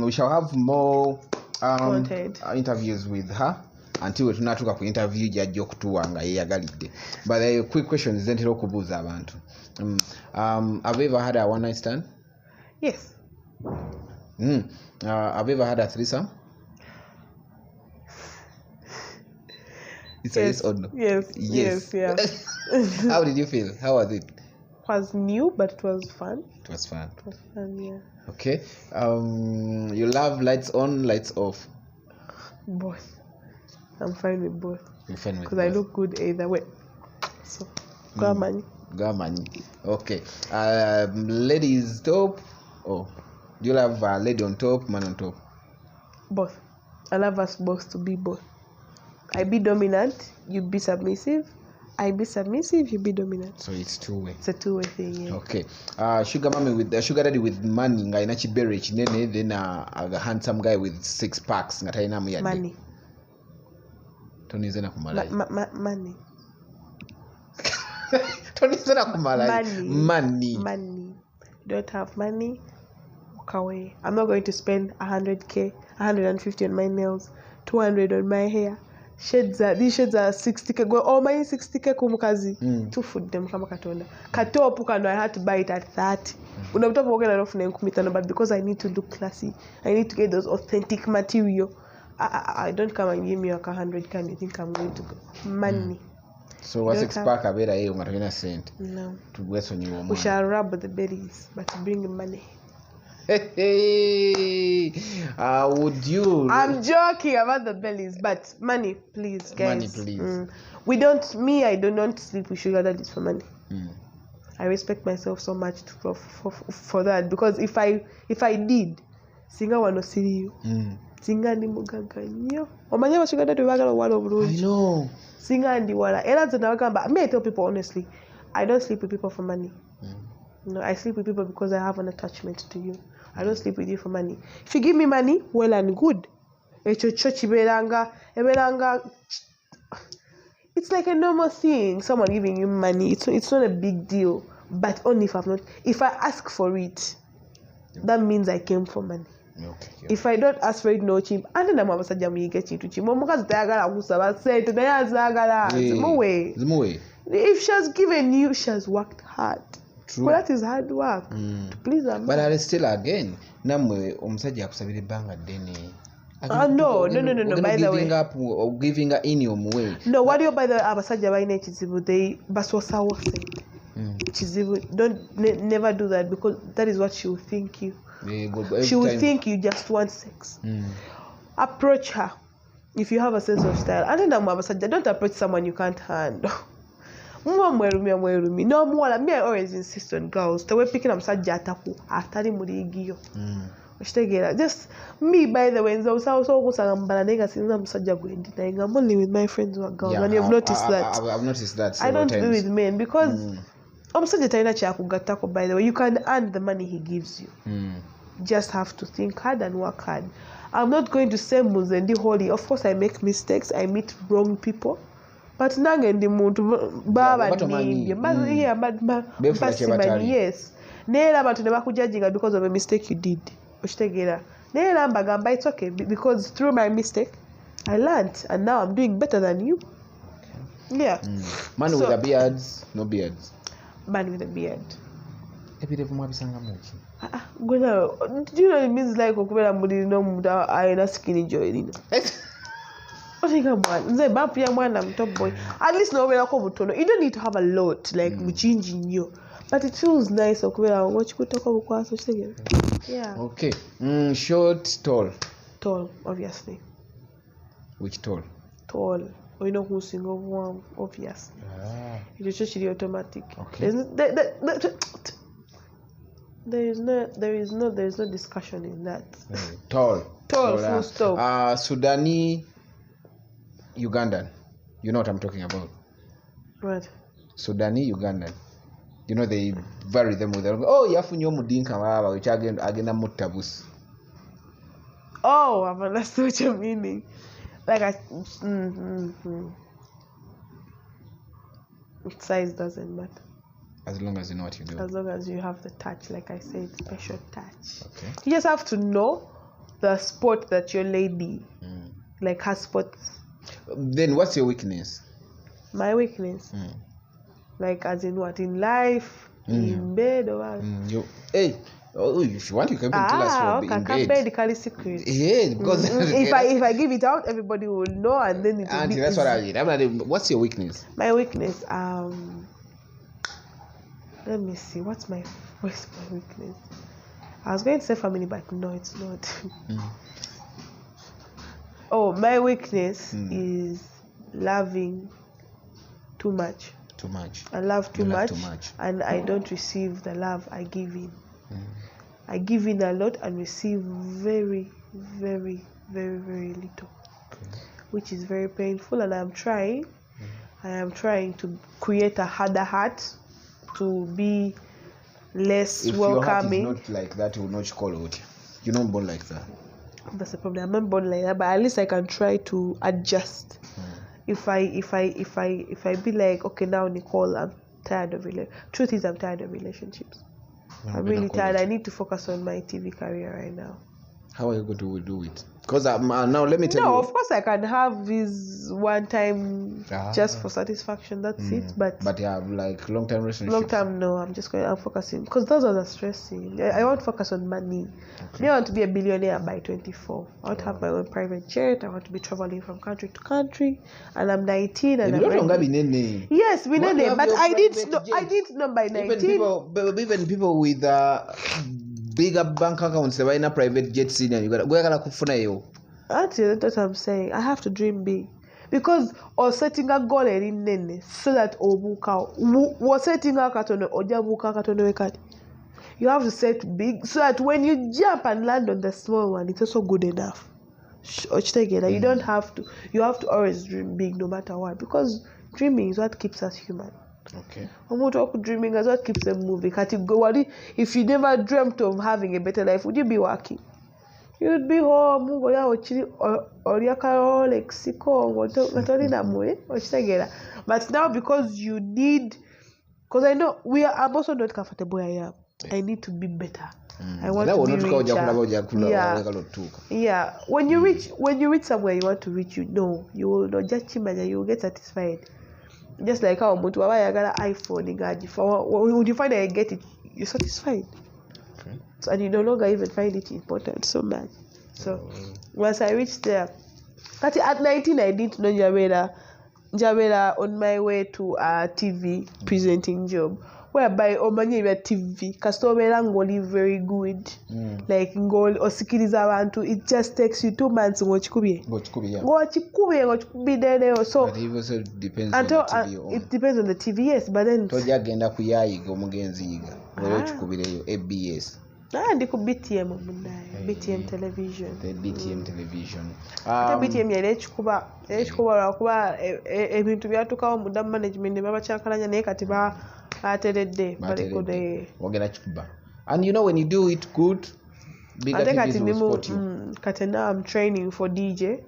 we shall have more interviews with her until tunatuka ku interview jajja okutuwa nga yeyagalidde. But the quick question is ntera okubuuza abantu. Have you ever had a one night stand? Yes. Have you ever had a threesome? It's yes. A yes or no? Yes. Yeah. How did you feel? How was it? It was new, but it was fun. It was fun, yeah. Okay. You love lights on, lights off? Both. I'm fine with both. You're fine with both? Because I look good either way. So, Gamani. Okay. Ladies top? Oh, do you love lady on top, man on top? Both. I love us both to be both. I be dominant, you be submissive. I be submissive, you be dominant. So it's two-way. It's a two-way thing, yeah. Okay. Sugar mommy with sugar daddy with money nga ina chibere chinene, then a handsome guy with 6 packs nga taina mu yadde. Money. Tony zena kumala. Money. Tony zena kumala. Money. Don't have money, walk away. I'm not going to spend 100k, 150 on my nails, 200 on my hair. These shades are 60k. Go all my 60k kumukazi. Tufudde mukama katonda. Katopu kano I had to buy it at 30. Unabutopa ogenda off na 15 but because I need to look classy, I need to get those authentic material. I don't come and give me like 100 can you think I'm going to go money. So what's expect abera hiyo unataka cent? No. To west on you. We shall rub the berries but bring money. Would you? I'm joking about the bellies, but money, please, guys. Money, please. I do not sleep with sugar daddies for money. I respect myself so much for that because if I did, singa wano siri you. Singa ndi mugaga nnyo. Omanya ba sugar daddy bagala wala obulungi. I know. Singa ndi wala. Era nze nabagamba, me I tell people honestly, I don't sleep with people for money. No, I sleep with people because I have an attachment to you. I don't sleep with you for money. If you give me money, well and good. It's like a normal thing. Someone giving you money, it's not a big deal. But only if I ask for it, that means I came for money. Okay. If I don't ask for it, no cheap. And then I'm abasajja muyige kintu kimu. Omukazi tayagala kusaba sente naye azagala. Zimuwe. If she has given you, she has worked hard. True. Well, that is hard work to please her. But I still again, namwe omusajja akusabira ebbanga ddene. No. By the way, giving up or giving her in your way. No, what do you by the way? Abasajja balina ekizibu they baswasawo sente. Kizibu. Never do that because that is what she will think you. She will think you just want sex. Approach her if you have a sense of style. And then abasajja don't approach someone you can't handle. No more. Me I always insist on girls. The way picking up musajja ataku atali muligiyo. Just me by the way, I'm only with my friends who are girls. And you've noticed that. I've noticed that. I don't do with men because by the way, you can earn the money he gives you. Just have to think hard and work hard. I'm not going to say Muzendi holy. Of course I make mistakes, I meet wrong people. But nangendi muntu baba yes. Nera abantu ne bakujudginga because of a mistake you did. Naye nambagamba it's okay because through my mistake I learned and now I'm doing better than you. Yeah. Man with a beard, no beards. Man with a beard. Gwena, do you know it means like okubera muri no muda ayina skinny joy nino. Otinga mwana, nze bapu ya mwana top boy. At least no obera ko butono. You don't need to have a lot like muchinji nnyo. But it feels nice okubera ngochikuta ko bukwaso kitegere. Yeah. Okay. Short, tall. Tall, obviously. Which tall? Tall. You know who's single one, obvious. It's just automatic. Okay. There is no discussion in that. Tall, full stop. Sudani, Ugandan. You know what I'm talking about. What? Sudani, Ugandan. You know they vary them with them. Oh, yafunyo mudinka baba which agenda mutabus. Oh, I've understood what you're meaning. Like size doesn't matter. As long as you know what you do. As long as you have the touch, like I said, special touch. Okay. You just have to know the spot that your lady like her spots. Then what's your weakness? My weakness? Like as in what? In life? In bed or what? Hey. Oh, if you want, you can even tell us okay. In bed. Secret. Yeah, because if I give it out, everybody will know, and then it will be. That's what I mean. What's your weakness? My weakness, let me see. What's my weakness? I was going to say family, but no, it's not. Oh, my weakness is loving too much. Too much. I love too much, and I don't receive the love I give in. I give in a lot and receive very, very, very, very little, which is very painful. And I am trying to create a harder heart to be less welcoming. If your heart is not like that, you will not call it. You're not born like that. That's the problem. I'm not born like that, but at least I can try to adjust. If I be like, okay, now Nicole, I'm tired of relationships. Truth is, I'm tired of relationships. I'm really tired. I need to focus on my TV career right now. How are you going to do it? Because now let me tell you. No, of course I can have this one time just for satisfaction. That's it. But you have like long-term relationships. Long term, no. I'm focusing because those are stressing. I want to focus on money. I want to be a billionaire by 24. I want to have my own private jet. I want to be traveling from country to country. And I'm 19 and I'm ready. Yes, we know that. But I didn't know by 19. Even people with bigger bank accounts, they in a private jet scene, and you got to that's what I'm saying. I have to dream big. Because or setting a goal in so that was setting a katono ojabuka katono wekati. You have to set big so that when you jump and land on the small one, it's also good enough. You don't have to. You have to always dream big no matter what, because dreaming is what keeps us human. Okay. Dreaming is what keeps them moving. If you never dreamt of having a better life, would you be working? You'd be home, but now because you need, because I know I'm also not comfortable where I am. I need to be better. I want to be richer. Yeah. When you reach somewhere you want to reach, you will not judge him and you will get satisfied. Just like how Mutu I got an iPhone, when you find that I get it, you're satisfied. Okay. So, and you no longer even find it important so much. So once I reached there, at 19 I didn't know Njawela on my way to a TV presenting job. Whereby omanye ya TV customer ngoli very good like ngoli osikiriza abantu, it just takes you 2 months ngochikubye dere. So but it also depends on the TV. It depends on the TV, yes, but then tojagenda kuyayiga omugenzi yiga ngochikubireyo ABS ndi ku BTM mundaye BTM television. The BTM television. BTM yale chikuba lwakuba ebintu byatukawo mu management babakyakalanya naye kati ateredde balekode wagenda chikuba. And you know when you do it good, bigger TVs will support you. Kati now I'm training for DJ.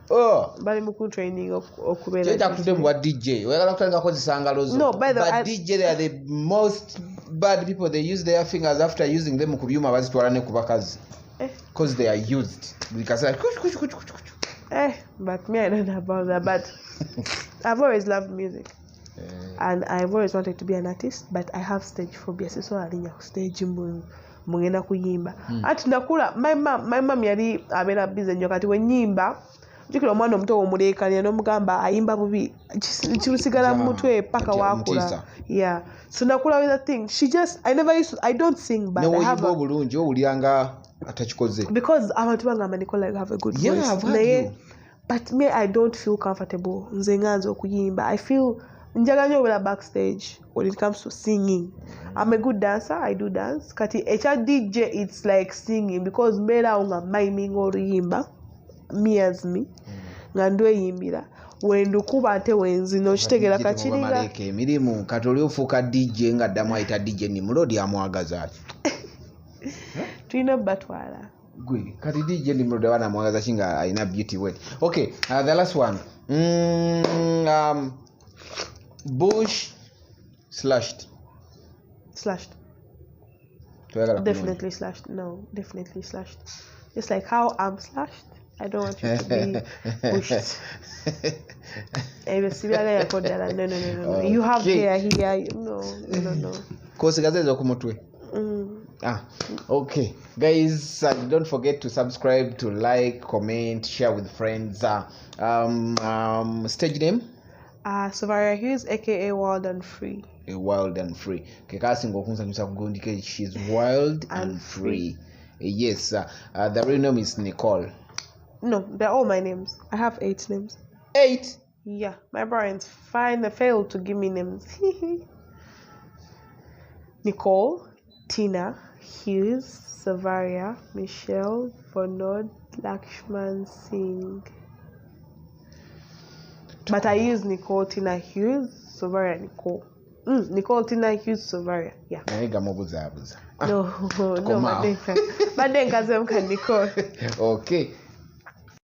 Bali muku training okubera. Checha kutudde mu DJ. Oyagala kutandika kozesa ngalo zo. No, by the way, DJ they are the most bad people. They use their fingers after using them ku byuma bazitwala ne ku bakazi. because they are used. Because like, but me, I don't know about that. But I've always loved music. And I've always wanted to be an artist, but I have stage phobia. So I didn't stage mungena kuyimba. Ati nakula my mom yali abera busy nnyo kati wenyimba jikira omwana omuto omulekanya n'omugamba ayimba bubi kirusigala mu mutwe paka wakula. Yeah. So nakula with that thing. I don't sing, but I have bulungi owulyanga atakikoze. Because abantu bangamba Nicole have a good voice. Yeah, I've heard you. But me, I don't feel comfortable nze nganza okuyimba. I feel njaga nnyo obera backstage when it comes to singing. I'm a good dancer, I do dance. Kati echa DJ, it's like singing because mbeera nga miming oluyimba me as me nga ndweyimbira wendukuba ate wenzino kitegera kakiringa emirimu kati oli ofuuka DJ nga ddamu ayita DJ ni mulodi amwagaza ati tulina batwala gwe kati DJ ni mulodi abaana amwagaza kinga alina beauty weight. Okay, the last one. Bush slashed. Definitely slashed. No, definitely slashed. Just like how I'm slashed. I don't want you to be pushed. No. You have hair here. No. Okay, guys, don't forget to subscribe, to like, comment, share with friends. Stage name? Soveria Hughes, aka Wild and Free. Wild and Free. She's wild and free. Yes, the real name is Nicole. No, they're all my names. I have 8 names. 8? Yeah, my parents failed to give me names. Nicole, Tina, Hughes, Soveria, Michelle, Bernard, Lakshman Singh. But I use Nicole, Tina, Hughes, Soveria, Nicole. Nicole, Tina, Hughes, Soveria. Yeah. No, but then Nicole. Okay.